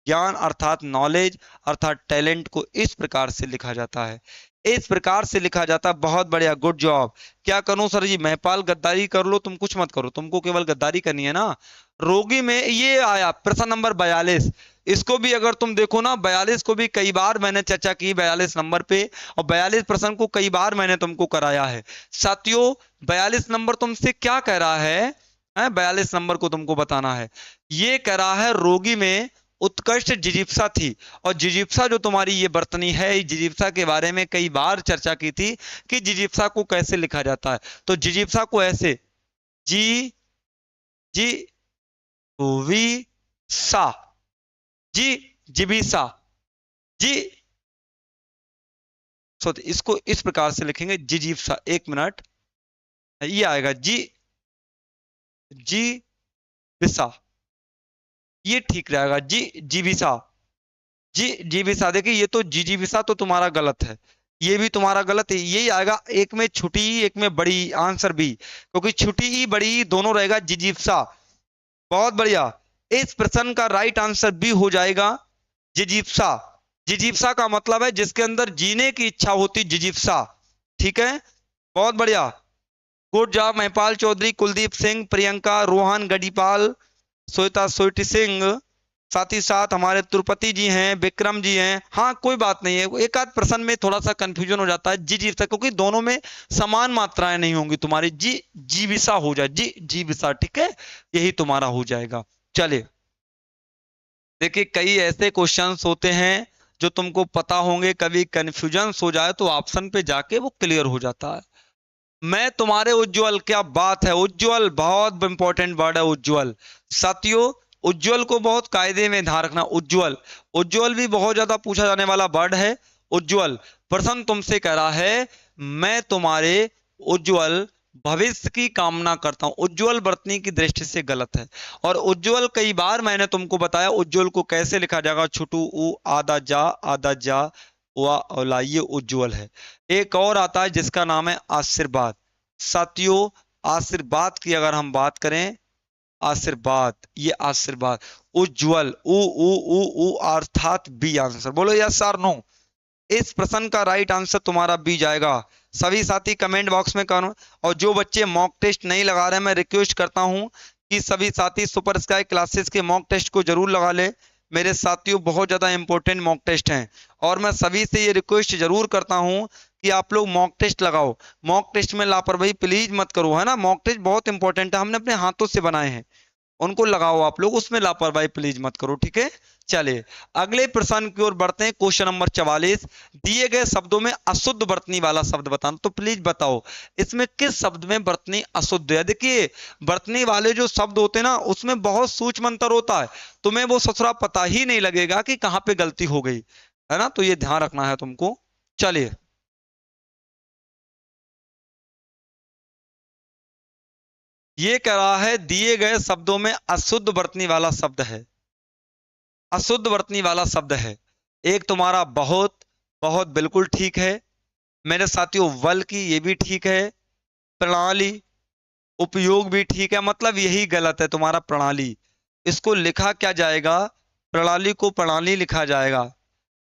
ज्ञान अर्थात नॉलेज अर्थात टैलेंट को इस प्रकार से लिखा जाता है, इस प्रकार से लिखा जाता है। बहुत बढ़िया, गुड जॉब। क्या करूं सर जी? महपाल गद्दारी कर लो, तुम कुछ मत करो, तुमको केवल गद्दारी करनी है ना। रोगी में ये आया प्रश्न नंबर 42, इसको भी अगर तुम देखो ना, 42 को भी कई बार मैंने चर्चा की 42 नंबर पे, और 42 प्रश्न को कई बार मैंने तुमको कराया है। साथियों, 42 नंबर तुमसे क्या कह रहा है? 42 नंबर को तुमको बताना है। ये कह रहा है रोगी में उत्कृष्ट जिजीप्सा थी, और जिजीप्सा जो तुम्हारी ये बर्तनी है, इस जिजीप्सा के बारे में कई बार चर्चा की थी कि जिजीप्सा को कैसे लिखा जाता है। तो जिजीप्सा को ऐसे, जी जी वी सा, जी जिबिसा, जी, सो इसको इस प्रकार से लिखेंगे जिजीप्सा। एक मिनट, ये आएगा जी, जी विसा, ये ठीक रहेगा। जी जीविसा, जी जीविसा। देखिए ये तो जी जीविसा तो तुम्हारा गलत है, ये भी तुम्हारा गलत है, यही आएगा। एक में छुटी एक में बड़ी, आंसर बी, क्योंकि छुटी ई बड़ी ई दोनों रहेगा जिजीप्सा। बहुत बढ़िया, इस प्रश्न का राइट आंसर बी हो जाएगा जिजीप्सा। जिजीप्सा का मतलब है जिसके अंदर जीने की इच्छा होती, जिजीप्सा। ठीक है, बहुत बढ़िया, गुड जॉब। महिपाल चौधरी, कुलदीप सिंह, प्रियंका, रोहन गढ़ीपाल, श्वेता सोइटी सिंह, साथ ही साथ हमारे तिरुपति जी हैं, विक्रम जी हैं। हाँ कोई बात नहीं है, एक आध प्रश्न में थोड़ा सा कंफ्यूजन हो जाता है, जी जीविसा, क्योंकि दोनों में समान मात्राएं नहीं होंगी तुम्हारी। जी जीविसा हो जाए, जी जीविसा, ठीक है, यही तुम्हारा हो जाएगा। चलिए, देखिए कई ऐसे क्वेश्चंस होते हैं जो तुमको पता होंगे, कभी कंफ्यूजन हो जाए तो ऑप्शन पे जाके वो क्लियर हो जाता है। मैं तुम्हारे उज्जवल, क्या बात है, उज्जवल बहुत इंपॉर्टेंट वर्ड है उज्जवल। साथियों, उज्जवल को बहुत कायदे में ध्यान रखना। उज्जवल, उज्जवल भी बहुत ज्यादा पूछा जाने वाला वर्ड है। उज्जवल, प्रश्न तुमसे कह रहा है मैं तुम्हारे उज्जवल भविष्य की कामना करता हूं। उज्जवल वर्तनी की दृष्टि से गलत है। और उज्जवल कई बार मैंने तुमको बताया उज्जवल को कैसे लिखा जाएगा, छुटू उ आदा जा वा, ये उज्जवल है। एक और आता है जिसका नाम है आशीर्वाद। साथियों, आशीर्वाद की अगर हम बात करें, आशीर्वाद, ये आशीर्वाद, उज्जवल, उ अर्थात बी आंसर। बोलो यस और नो, इस प्रश्न का राइट आंसर तुम्हारा बी जाएगा। सभी साथी कमेंट बॉक्स में करो, और जो बच्चे मॉक टेस्ट नहीं लगा रहे, मैं रिक्वेस्ट करता हूं कि सभी साथी सुपर स्काई क्लासेस के मॉक टेस्ट को जरूर लगा ले। मेरे साथियों, बहुत ज्यादा इंपॉर्टेंट मॉक टेस्ट हैं, और मैं सभी से ये रिक्वेस्ट जरूर करता हूं कि आप लोग मॉक टेस्ट लगाओ। मॉक टेस्ट में लापरवाही प्लीज मत करो, है ना। मॉक टेस्ट बहुत इंपॉर्टेंट है, हमने अपने हाथों से बनाए हैं, उनको लगाओ आप लोग, उसमें लापरवाही प्लीज मत करो, ठीक है। चलिए अगले प्रश्न की ओर बढ़ते हैं। क्वेश्चन नंबर 44, दिए गए शब्दों में अशुद्ध वर्तनी वाला शब्द बताना। तो प्लीज बताओ इसमें किस शब्द में वर्तनी अशुद्ध है। देखिए वर्तनी वाले जो शब्द होते हैं ना, उसमें बहुत सूक्ष्म अंतर होता है, तुम्हें वो ससुरा पता ही नहीं लगेगा कि कहां पे गलती हो गई, है ना। तो ये ध्यान रखना है तुमको। चलिए, ये कह रहा है दिए गए शब्दों में अशुद्ध वर्तनी वाला शब्द है, अशुद्ध वर्तनी वाला शब्द है। एक तुम्हारा बहुत, बहुत बिल्कुल ठीक है मेरे साथियों। वल की ये भी ठीक है। प्रणाली, उपयोग भी ठीक है, मतलब यही गलत है तुम्हारा प्रणाली। इसको लिखा क्या जाएगा, प्रणाली को प्रणाली लिखा जाएगा।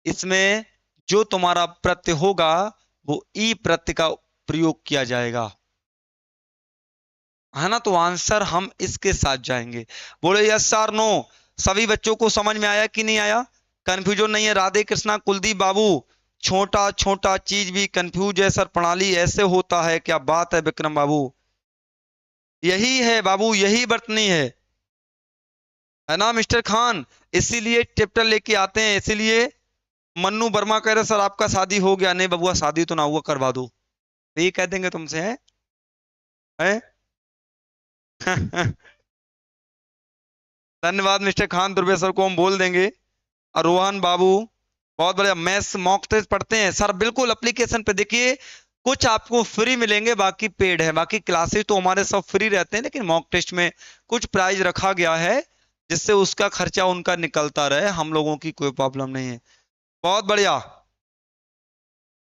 इसमें जो तुम्हारा प्रत्यय होगा वो ई प्रत्यय का प्रयोग किया जाएगा, है ना। तो आंसर हम इसके साथ जाएंगे। बोलो यस और नो। सभी बच्चों को समझ में आया कि नहीं आया? कंफ्यूजन नहीं है? राधे कृष्णा कुलदीप बाबू, छोटा छोटा चीज भी कंफ्यूज है सर, प्रणाली ऐसे होता है, क्या बात है विक्रम बाबू। यही है बाबू, यही बर्तनी है ना मिस्टर खान। इसीलिए चैप्टर लेके आते हैं, इसीलिए। मन्नू वर्मा कह रहे सर आपका शादी हो गया। नहीं बबुआ, शादी तो ना हुआ, करवा दो, यही कह देंगे तुमसे, है? धन्यवाद मिस्टर खान, दुर्वे सर को हम बोल देंगे। और रोहन बाबू, बहुत बढ़िया। मैथ्स मॉक टेस्ट पढ़ते हैं सर? बिल्कुल, एप्लीकेशन पे देखिए, कुछ आपको फ्री मिलेंगे, बाकी पेड है। बाकी क्लासेस तो हमारे सब फ्री रहते हैं, लेकिन मॉक टेस्ट में कुछ प्राइज रखा गया है, जिससे उसका खर्चा उनका निकलता रहे, हम लोगों की कोई प्रॉब्लम नहीं है। बहुत बढ़िया।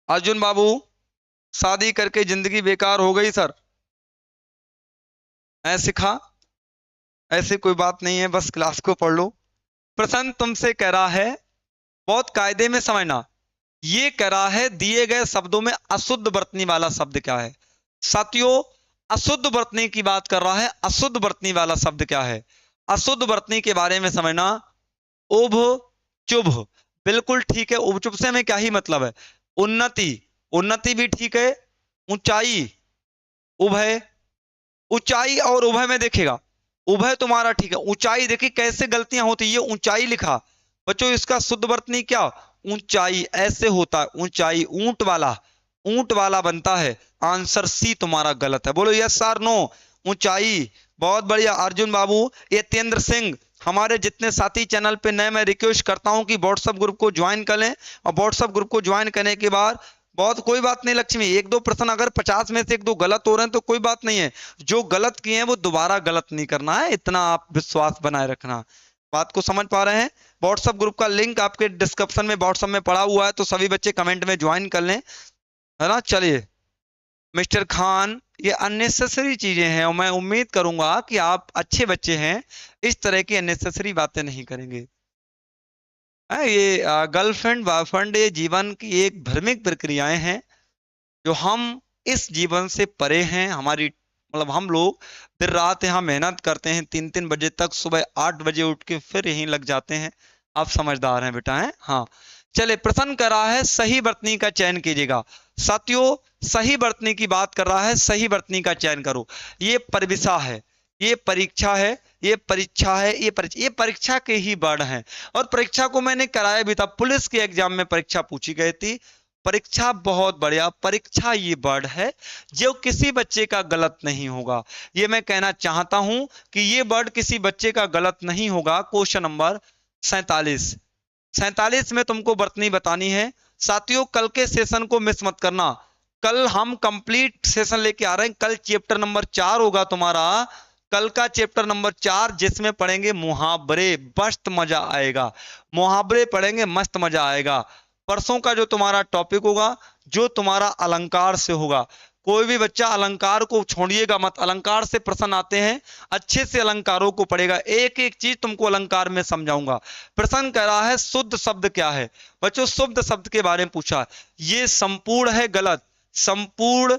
अर्जुन बाबू, शादी करके जिंदगी बेकार हो गई सर, मैं सिखा, ऐसी कोई बात नहीं है, बस क्लास को पढ़ लो। प्रसन्न तुमसे कह रहा है, बहुत कायदे में समझना, ये कह रहा है दिए गए शब्दों में अशुद्ध बरतनी वाला शब्द क्या है। साथियों, अशुद्ध बरतनी की बात कर रहा है, अशुद्ध बरतनी वाला शब्द क्या है? अशुद्ध बरतनी के बारे में समझना, उभ चुभ, बिल्कुल ठीक है। उभ चुभ से हमें क्या ही मतलब है? उन्नति, उन्नति भी ठीक है। ऊंचाई, उभय, ऊंचाई और उभय में देखिएगा, उभय तुम्हारा ठीक है। ऊंचाई देखिए कैसे गलतियां होती है, ये ऊंचाई लिखा, बच्चों इसका शुद्ध बरतनी क्या? ऊंचाई, ऐसे होता है ऊंचाई, ऊंट वाला, ऊंट वाला बनता है। आंसर सी तुम्हारा गलत है। बोलो यस और नो। ऊंचाई, बहुत बढ़िया। अर्जुन बाबू, ये तेंद्र सिंह, हमारे जितने साथी चैनल पे नए, मैं रिक्वेस्ट करता हूं कि व्हाट्सएप ग्रुप को ज्वाइन कर लें, और व्हाट्सएप ग्रुप को ज्वाइन करने के बाद, बहुत कोई बात नहीं लक्ष्मी, एक दो प्रश्न अगर 50 में से एक दो गलत हो रहे हैं तो कोई बात नहीं है, जो गलत किए हैं वो दोबारा गलत नहीं करना है, इतना आप विश्वास बनाए रखना। बात को समझ पा रहे हैं? व्हाट्सएप ग्रुप का लिंक आपके डिस्क्रिप्शन में व्हाट्सएप में पड़ा हुआ है, तो सभी बच्चे कमेंट में ज्वाइन कर लें, है ना। चलिए मिस्टर खान, ये अननेसेसरी चीजें हैं, और मैं उम्मीद करूंगा कि आप अच्छे बच्चे हैं, इस तरह की अननेसेसरी बातें नहीं करेंगे। ये गर्लफ्रेंड बॉयफ्रेंड, ये जीवन की एक भ्रमिक प्रक्रियाएं हैं, जो हम इस जीवन से परे हैं। हमारी मतलब हम लोग दिन रात यहाँ मेहनत करते हैं, 3-3 बजे तक, सुबह 8 बजे उठ के फिर यहीं लग जाते हैं। आप समझदार हैं बेटा, हैं? हाँ। चले, प्रश्न कर रहा है सही बर्तनी का चयन कीजिएगा। साथियों, सही बर्तनी की बात कर रहा है, सही बर्तनी का चयन करो। ये परिविशा है, ये परीक्षा है, ये परीक्षा है, ये परीक्षा के ही वर्ड हैं, और परीक्षा को मैंने कराया भी था, पुलिस के एग्जाम में परीक्षा पूछी गई थी। परीक्षा, बहुत बढ़िया, परीक्षा ये वर्ड है जो किसी बच्चे का गलत नहीं होगा। ये मैं कहना चाहता हूं कि ये वर्ड किसी बच्चे का गलत नहीं होगा। क्वेश्चन नंबर 47, 47 में तुमको बर्तनी बतानी है। साथियों, कल के सेशन को मिस मत करना, कल हम कंप्लीट सेशन लेके आ रहे हैं। कल चैप्टर नंबर 4 होगा तुम्हारा, कल का चैप्टर नंबर 4, जिसमें पढ़ेंगे मुहावरे, मस्त मजा आएगा। मुहावरे पढ़ेंगे, मस्त मजा आएगा। परसों का जो तुम्हारा टॉपिक होगा, जो तुम्हारा अलंकार से होगा, कोई भी बच्चा अलंकार को छोड़िएगा मत, अलंकार से प्रश्न आते हैं, अच्छे से अलंकारों को पढ़ेगा, एक एक चीज तुमको अलंकार में समझाऊंगा। प्रश्न कह रहा है शुद्ध शब्द क्या है? बच्चों, शुद्ध शब्द के बारे में पूछा, ये संपूर्ण है, गलत। संपूर्ण,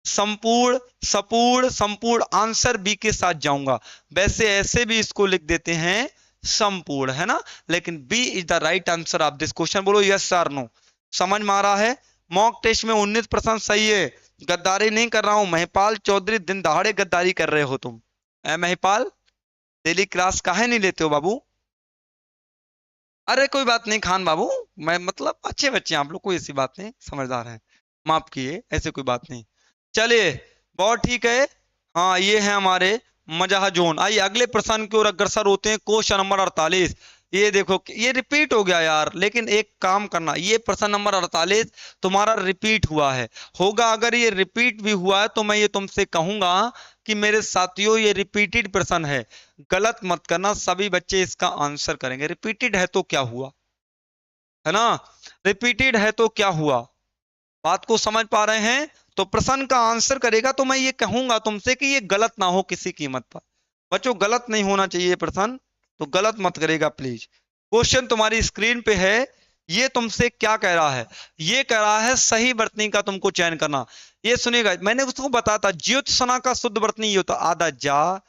संपूर्ण, सपूर्ण, संपूर्ण, आंसर बी के साथ जाऊंगा। वैसे ऐसे भी इसको लिख देते हैं संपूर्ण, है ना, लेकिन B is the right answer of this question. बोलो यस और नो। समझ में आ रहा है? मॉक टेस्ट में 19% सही है। गद्दारी नहीं कर रहा हूं। महिपाल चौधरी, दिन दहाड़े गद्दारी कर रहे हो तुम। महिपाल, डेली क्लास काहे नहीं लेते हो बाबू? अरे कोई बात नहीं खान बाबू, मैं मतलब अच्छे बच्चे हैं आप लोग, कोई ऐसी बात नहीं, समझदार हैं, माफ किए, ऐसे कोई बात नहीं। चलिए, बहुत ठीक है। हाँ, ये है हमारे मजाह जोन। आइए अगले प्रश्न की ओर अग्रसर होते हैं। क्वेश्चन नंबर 48, ये देखो, ये रिपीट हो गया यार, लेकिन एक काम करना, ये प्रश्न नंबर 48 तुम्हारा रिपीट हुआ है, होगा। अगर ये रिपीट भी हुआ है तो मैं ये तुमसे कहूंगा कि मेरे साथियों, ये रिपीटेड प्रश्न है, गलत मत करना, सभी बच्चे इसका आंसर करेंगे। रिपीटेड है तो क्या हुआ, है ना, रिपीटेड है तो क्या हुआ, बात को समझ पा रहे हैं? तो प्रश्न का आंसर करेगा तो मैं ये कहूंगा तुमसे कि ये गलत ना हो किसी कीमत पर। बच्चों, गलत नहीं होना चाहिए प्रश्न, तो गलत मत करेगा प्लीज। क्वेश्चन तुम्हारी स्क्रीन पे है, ये तुमसे क्या कह रहा है? ये कह रहा है सही वर्तनी का तुमको चयन करना। ये सुनिएगा, मैंने उसको बताया था ज्योत्सना का शुद्ध वर्तनी ये होता आदा जा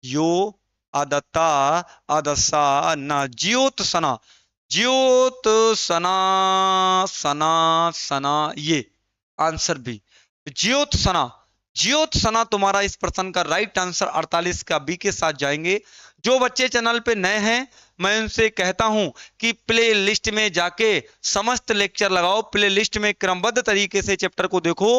यो आदता आदसा ना ज्योत्सना। ज्योत्सना सना सना ये आंसर बी ज्योत्सना। ज्योत्सना तुम्हारा इस प्रश्न का राइट आंसर 48 का बी के साथ जाएंगे। जो बच्चे चैनल पे नए हैं मैं उनसे कहता हूं कि प्ले लिस्ट में जाके समस्त लेक्चर लगाओ, प्ले लिस्ट में क्रमबद्ध तरीके से चैप्टर को देखो।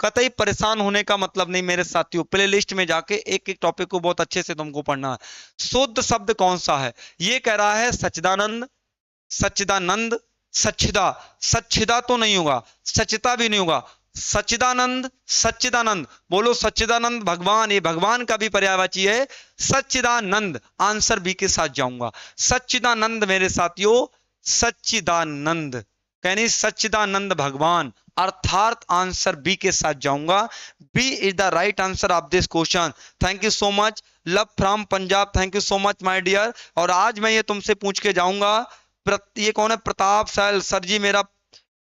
कतई परेशान होने का मतलब नहीं मेरे साथियों, प्ले लिस्ट में जाके एक एक टॉपिक को बहुत अच्छे से तुमको पढ़ना है। शुद्ध शब्द कौन सा है? ये कह रहा है सच्चिदानंद, सच्चिदानंद, सच्चिदा। सच्चिदा तो नहीं होगा, सच्चिता भी नहीं होगा, सच्चिदानंद, सच्चिदानंद। बोलो सच्चिदानंद भगवान, ये भगवान का भी पर्यायवाची है सच्चिदानंद। आंसर बी के साथ जाऊंगा, सच्चिदानंद मेरे साथियों, सच्चिदानंद कहनी सच्चिदानंद भगवान, अर्थात आंसर बी के साथ जाऊंगा। B is the right answer of this question. Thank you so much, love from Punjab, thank you so much my dear. और आज मैं ये तुमसे पूछ के जाऊंगा, ये कौन है? प्रताप सैल सर जी, मेरा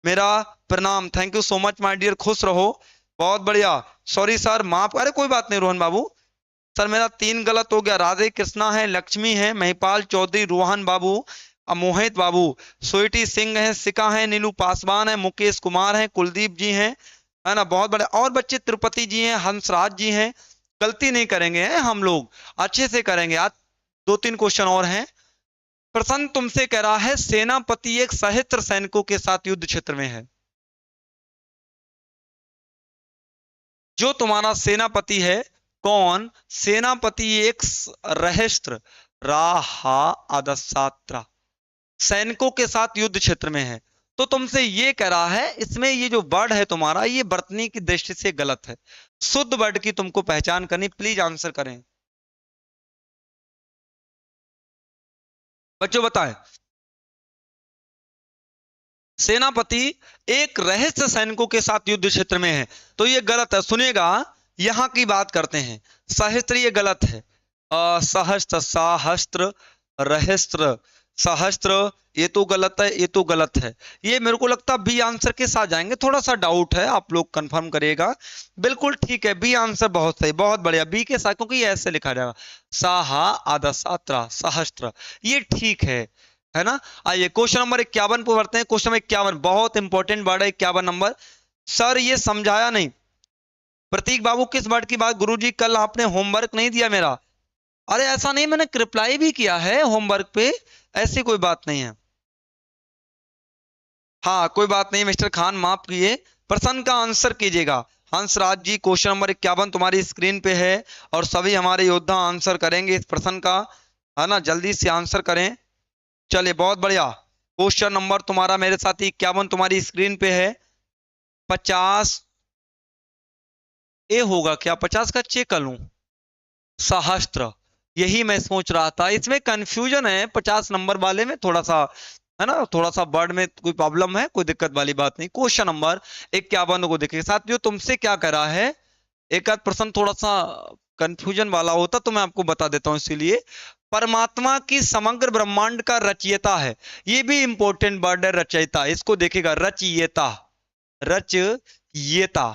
मेरा प्रणाम, thank you so much my dear, खुश रहो। बहुत बढ़िया, सॉरी सर माफ, अरे कोई बात नहीं रोहन बाबू, सर मेरा 3 गलत हो गया। राधे कृष्णा है, लक्ष्मी है, महिपाल चौधरी, रोहन बाबू, मोहित बाबू, स्वीटी सिंह है, सिका है, नीलू पासवान है, मुकेश कुमार है, कुलदीप जी हैं, है ना, बहुत बड़े। और बच्चे तिरुपति जी हैं, हंसराज जी हैं। गलती नहीं करेंगे हैं हम लोग, अच्छे से करेंगे। आज 2-3 क्वेश्चन और हैं। प्रश्न तुमसे कह रहा है सेनापति एक सहस्त्र सैनिकों के साथ युद्ध क्षेत्र में है। जो तुम्हारा सेनापति है कौन? सेनापति एक रहस्त्र राहा आदसात्रा सैनिकों के साथ युद्ध क्षेत्र में है। तो तुमसे ये कह रहा है, इसमें ये जो वर्ड है तुम्हारा ये वर्तनी की दृष्टि से गलत है। शुद्ध वर्ड की तुमको पहचान करनी, प्लीज आंसर करें बच्चों, बताएं। सेनापति एक रहस्य सैनिकों के साथ युद्ध क्षेत्र में है, तो ये गलत है। सुनिएगा, यहां की बात करते हैं। सहस्त्र ये गलत है, सहस्त्र सहस्त्र रहस्त्र सहस्त्र, ये तो गलत है, ये तो गलत है। ये मेरे को लगता है बी आंसर के साथ जाएंगे, थोड़ा सा डाउट है, आप लोग कंफर्म करिएगा। बिल्कुल ठीक है, बी आंसर बहुत सही, बहुत बढ़िया, बी के साथ, क्योंकि ये ऐसे लिखा जाएगा साहा आदसात्रा सहस्त्र, ये ठीक है ना। आइए क्वेश्चन नंबर 51 पर बढ़ते हैं। क्वेश्चन नंबर 51 बहुत इंपॉर्टेंट वर्ड है, 51 नंबर। सर ये समझाया नहीं, प्रतीक बाबू किस वर्ड की बात? गुरुजी कल आपने होमवर्क नहीं दिया मेरा। अरे ऐसा नहीं, मैंने रिप्लाई भी किया है होमवर्क पे, ऐसी कोई बात नहीं है। हाँ कोई बात नहीं मिस्टर खान, माफ किए, प्रश्न का आंसर कीजिएगा। हंसराज जी क्वेश्चन नंबर 51 तुम्हारी स्क्रीन पे है, और सभी हमारे योद्धा आंसर करेंगे इस प्रश्न का, है ना, जल्दी से आंसर करें। चलिए बहुत बढ़िया, क्वेश्चन नंबर तुम्हारा मेरे साथी 51 तुम्हारी स्क्रीन पे है। 50 ए होगा क्या? 50 का चेक कर लूं? सहस्त्र, यही मैं सोच रहा था, इसमें कंफ्यूजन है 50 नंबर वाले में थोड़ा सा, है ना, थोड़ा सा वर्ड में कोई प्रॉब्लम है, कोई दिक्कत वाली बात नहीं। क्वेश्चन नंबर 51 को देखिए साथ, जो तुमसे क्या करा है, एक आध प्रश्न थोड़ा सा कंफ्यूजन वाला होता तो मैं आपको बता देता हूं। इसीलिए परमात्मा की समग्र ब्रह्मांड का रचयिता है, ये भी इंपॉर्टेंट वर्ड है रचयिता, इसको देखेगा रचयिता, रचयिता,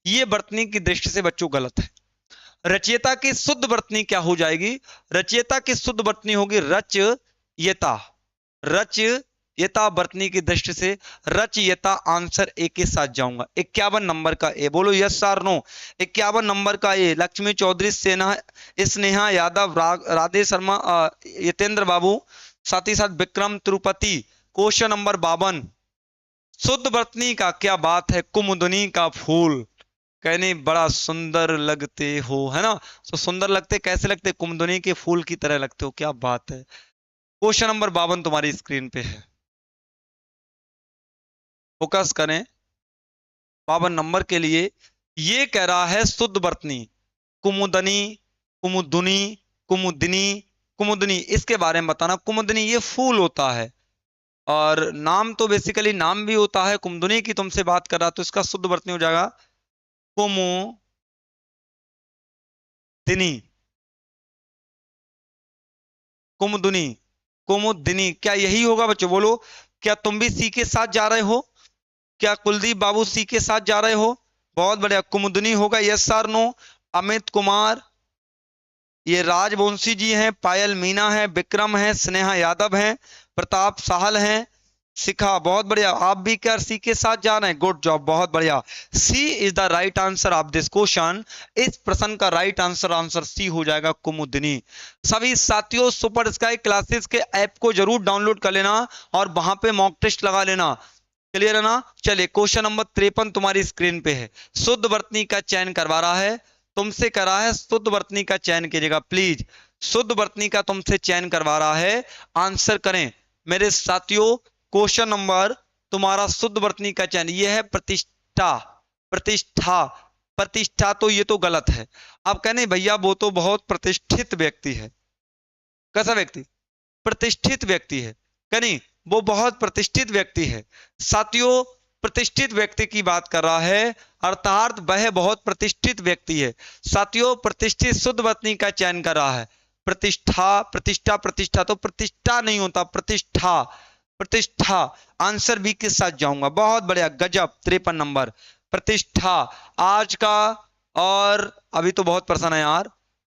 ये वर्तनी की दृष्टि से बच्चों गलत है। रचयिता की शुद्ध वर्तनी क्या हो जाएगी? रचयिता की शुद्ध वर्तनी होगी रचयिता, रचयिता वर्तनी की दृष्टि से रचयिता, आंसर ए के साथ जाऊंगा। 51 नंबर का ए, बोलो यस और नो। 51 नंबर का ए, लक्ष्मी चौधरी, सेना स्नेहा यादव, राधे शर्मा, यतेंद्र बाबू, साथ ही साथ विक्रम तिरुपति। क्वेश्चन नंबर 52, शुद्ध वर्तनी का क्या बात है? कुमुदनी का फूल, कहने बड़ा सुंदर लगते हो, है ना, तो सुंदर लगते कैसे लगते? कुमुदनी के फूल की तरह लगते हो, क्या बात है। क्वेश्चन नंबर 52 तुम्हारी स्क्रीन पे है, फोकस करें 52 नंबर के लिए। ये कह रहा है शुद्ध वर्तनी कुमुदनी, कुमुदुनी, कुमुदिनी, कुमुदनी, इसके बारे में बताना। कुमुदनी ये फूल होता है, और नाम तो बेसिकली नाम भी होता है। कुमुदनी की तुमसे बात कर रहा, तो इसका शुद्ध वर्तनी हो जाएगा कुमुदिनी, कुमुदुनी, कुमुदिनी, क्या यही होगा बच्चों? बोलो क्या तुम भी सी के साथ जा रहे हो? क्या कुलदीप बाबू सी के साथ जा रहे हो? बहुत बढ़िया। कुमुदनी होगा, yes sir no? Amit Kumar, ये राजवंशी जी हैं, पायल मीना है, विक्रम है, स्नेहा यादव हैं, प्रताप साहल हैं, शिखा, बहुत बढ़िया। आप भी क्या सी के साथ जा रहे हैं? गुड जॉब, बहुत बढ़िया। C is the right answer of this question. इस प्रश्न का राइट आंसर आंसर सी हो जाएगा, कुमुदनी। सभी साथियों सुपर स्काई क्लासेस के ऐप को जरूर डाउनलोड कर लेना और वहां पे मॉक टेस्ट लगा लेना। क्लियर है ना? चलिए क्वेश्चन नंबर 53 तुम्हारी स्क्रीन पे है। शुद्ध वर्तनी का चयन करवा रहा है, तुमसे करा है शुद्ध वर्तनी का चयन कीजिएगा प्लीज। शुद्ध वर्तनी का तुमसे चयन करवा रहा है, आंसर करें मेरे साथियों। क्वेश्चन नंबर तुम्हारा शुद्ध वर्तनी का चयन, ये है प्रतिष्ठा। प्रतिष्ठा, प्रतिष्ठा तो ये तो गलत है। आप कहने भैया वो तो बहुत प्रतिष्ठित व्यक्ति है। कैसा व्यक्ति? प्रतिष्ठित व्यक्ति है। कहीं वो बहुत प्रतिष्ठित व्यक्ति है। साथियों प्रतिष्ठित व्यक्ति की बात कर रहा है, अर्थात वह बहुत प्रतिष्ठित व्यक्ति है। साथियों प्रतिष्ठित शुद्ध वर्तनी का चयन कर रहा है। प्रतिष्ठा, प्रतिष्ठा, प्रतिष्ठा तो प्रतिष्ठा नहीं होता, प्रतिष्ठा, प्रतिष्ठा। आंसर बी के साथ जाऊंगा, बहुत बढ़िया, गजब। 53 नंबर प्रतिष्ठा आज का। और अभी तो बहुत प्रश्न है यार।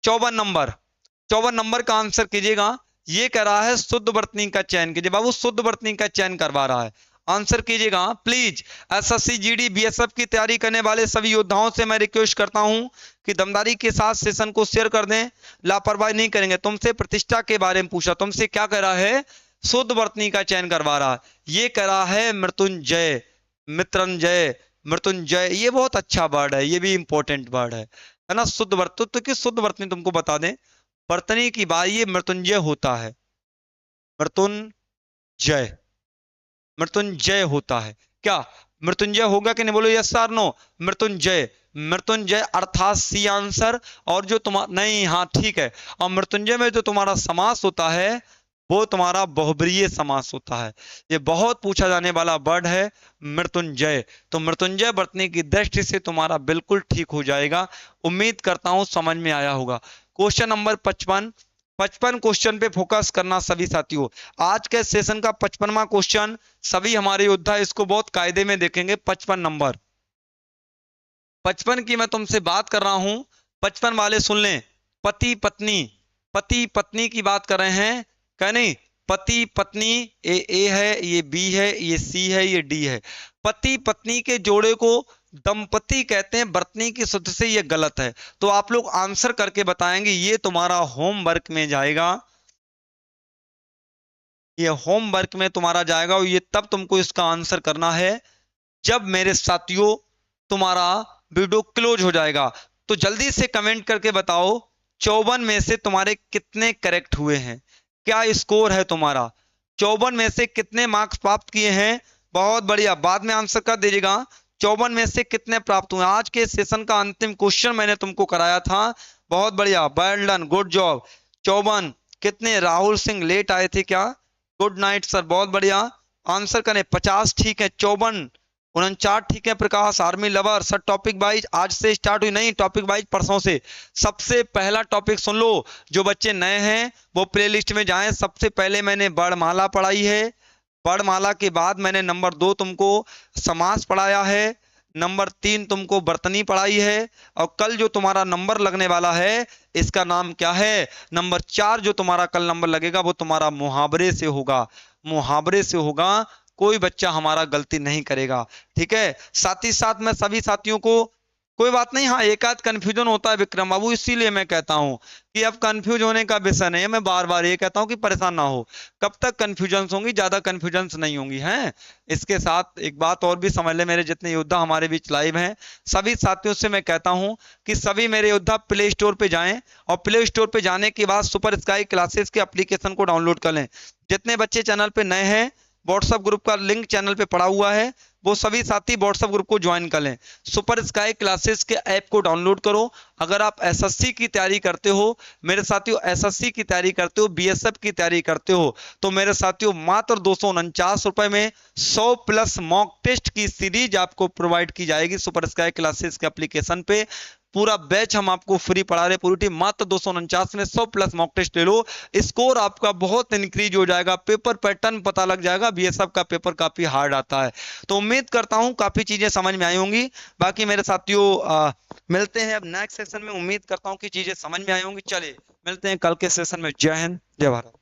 54 नंबर, 54 नंबर का आंसर कीजिएगा। ये कह रहा है शुद्ध वर्तनी का चयन कीजिए। बाबू शुद्ध वर्तनी का चयन करवा रहा है, आंसर कीजिएगा प्लीज। एसएससी जीडी बीएसएफ की तैयारी करने वाले सभी योद्धाओं से मैं रिक्वेस्ट करता हूं कि दमदारी के साथ सेशन को शेयर कर दें, लापरवाही नहीं करेंगे। तुमसे प्रतिष्ठा के बारे में पूछा, तुमसे क्या कह रहा है? शुद्ध वर्तनी का चयन करवा रहा है। ये कह रहा है मृत्युंजय, मित्रंजय, मृत्युंजय। ये बहुत अच्छा वर्ड है, ये भी इंपॉर्टेंट वर्ड है ना। शुद्ध वर्तनी तो कि शुद्ध वर्तनी तुमको बता दें, वर्तनी की बात, ये मृत्युंजय होता है, मृत्युंजय, मृत्युंजय होता है। क्या मृत्युंजय होगा कि नहीं? बोलो yes sir no. Mrityunjay, Mrityunjay अर्थात सी आंसर। और जो तुम्हारा नहीं, हाँ ठीक है। और मृत्युंजय में जो तुम्हारा समास होता है वो तुम्हारा बहुब्रीय समास होता है। ये बहुत पूछा जाने वाला वर्ड है मृत्युंजय। तो मृत्युंजय वर्तनी की दृष्टि से तुम्हारा बिल्कुल ठीक हो जाएगा। उम्मीद करता हूं समझ में आया होगा। क्वेश्चन नंबर 55, 55 क्वेश्चन पे फोकस करना सभी साथियों। आज के सेशन का 55वां क्वेश्चन, सभी हमारे योद्धा इसको बहुत कायदे में देखेंगे। 55 नंबर, 55 की मैं तुमसे बात कर रहा हूं, 55 वाले सुन लें। पति पत्नी, पति पत्नी की बात कर रहे हैं क्या? नहीं, पति पत्नी, ए है, ये बी है, ये सी है, ये डी है। पति पत्नी के जोड़े को दंपति कहते हैं, वर्तनी की शुद्ध से ये गलत है। तो आप लोग आंसर करके बताएंगे, ये तुम्हारा होमवर्क में जाएगा, ये होमवर्क में तुम्हारा जाएगा। और ये तब तुमको इसका आंसर करना है जब मेरे साथियों तुम्हारा वीडियो क्लोज हो जाएगा। तो जल्दी से कमेंट करके बताओ 54 में से तुम्हारे कितने करेक्ट हुए हैं, क्या स्कोर है तुम्हारा, 54 में से कितने मार्क्स प्राप्त किए हैं। बहुत बढ़िया, बाद में आंसर कर दीजिएगा 54 में से कितने प्राप्त हुए। आज के सेशन का अंतिम क्वेश्चन मैंने तुमको कराया था। बहुत बढ़िया, वेल डन, गुड जॉब। 54 कितने? राहुल सिंह लेट आए थे क्या? गुड नाइट सर, बहुत बढ़िया। आंसर करें 50 ठीक है, 54, 49 ठीक है। Prakash army lover sir, topic wise आज से स्टार्ट हुई नहीं, टॉपिक वाइज परसों से। सबसे पहला टॉपिक सुन लो, जो बच्चे नए हैं वो प्लेलिस्ट में जाएं। सबसे पहले मैंने वर्णमाला पढ़ाई है, वर्णमाला के बाद मैंने नंबर 2 तुमको समास पढ़ाया है, नंबर 3 तुमको वर्तनी पढ़ाई है। और कल जो तुम्हारा नंबर लगने वाला है इसका नाम क्या है? नंबर 4 जो तुम्हारा कल नंबर लगेगा वो तुम्हारा मुहावरे से होगा, मुहावरे से होगा। कोई बच्चा हमारा गलती नहीं करेगा, ठीक है। साथ ही साथ मैं सभी साथियों को, कोई बात नहीं, हाँ एक आध कंफ्यूजन होता है विक्रम बाबू, इसीलिए मैं कहता हूं कि अब कंफ्यूज होने का विषय नहीं है। मैं बार बार ये कहता हूं कि परेशान ना हो। कब तक कंफ्यूजन होंगी? ज्यादा कंफ्यूजन नहीं होंगी हैं। इसके साथ एक बात और भी समझ ले, मेरे जितने योद्धा हमारे बीच लाइव हैं सभी साथियों से मैं कहता हूं कि सभी मेरे योद्धा प्ले स्टोर पे जाएं और प्ले स्टोर पे जाने के बाद सुपर स्काई क्लासेस के एप्लीकेशन को डाउनलोड कर लें। जितने बच्चे चैनल पे नए हैं, व्हाट्सएप ग्रुप का लिंक चैनल पे पड़ा हुआ है, वो सभी साथी व्हाट्सएप ग्रुप को ज्वाइन कर लें। सुपर स्काई क्लासेस के ऐप को डाउनलोड करो। अगर आप एसएससी की तैयारी करते हो मेरे साथियों, एसएससी की तैयारी करते हो, बीएसएफ की तैयारी करते हो, तो मेरे साथियों मात्र 249 रुपए में 100+ मॉक टेस्ट की सीरीज आपको प्रोवाइड की जाएगी सुपर स्काई क्लासेस के एप्लीकेशन पे। पूरा बैच हम आपको फ्री पढ़ा रहे, पूरी टीम, मात्र 249 में 100 प्लस मॉक टेस्ट ले लो, स्कोर आपका बहुत इंक्रीज हो जाएगा, पेपर पैटर्न पता लग जाएगा। बीएसएफ का पेपर काफी हार्ड आता है। तो उम्मीद करता हूं काफी चीजें समझ में आई होंगी। बाकी मेरे साथियों मिलते हैं अब नेक्स्ट सेशन में, उम्मीद करता हूं कि चीजें समझ में आई होंगी। चलिए मिलते हैं कल के सेशन में। जय हिंद, जय भारत।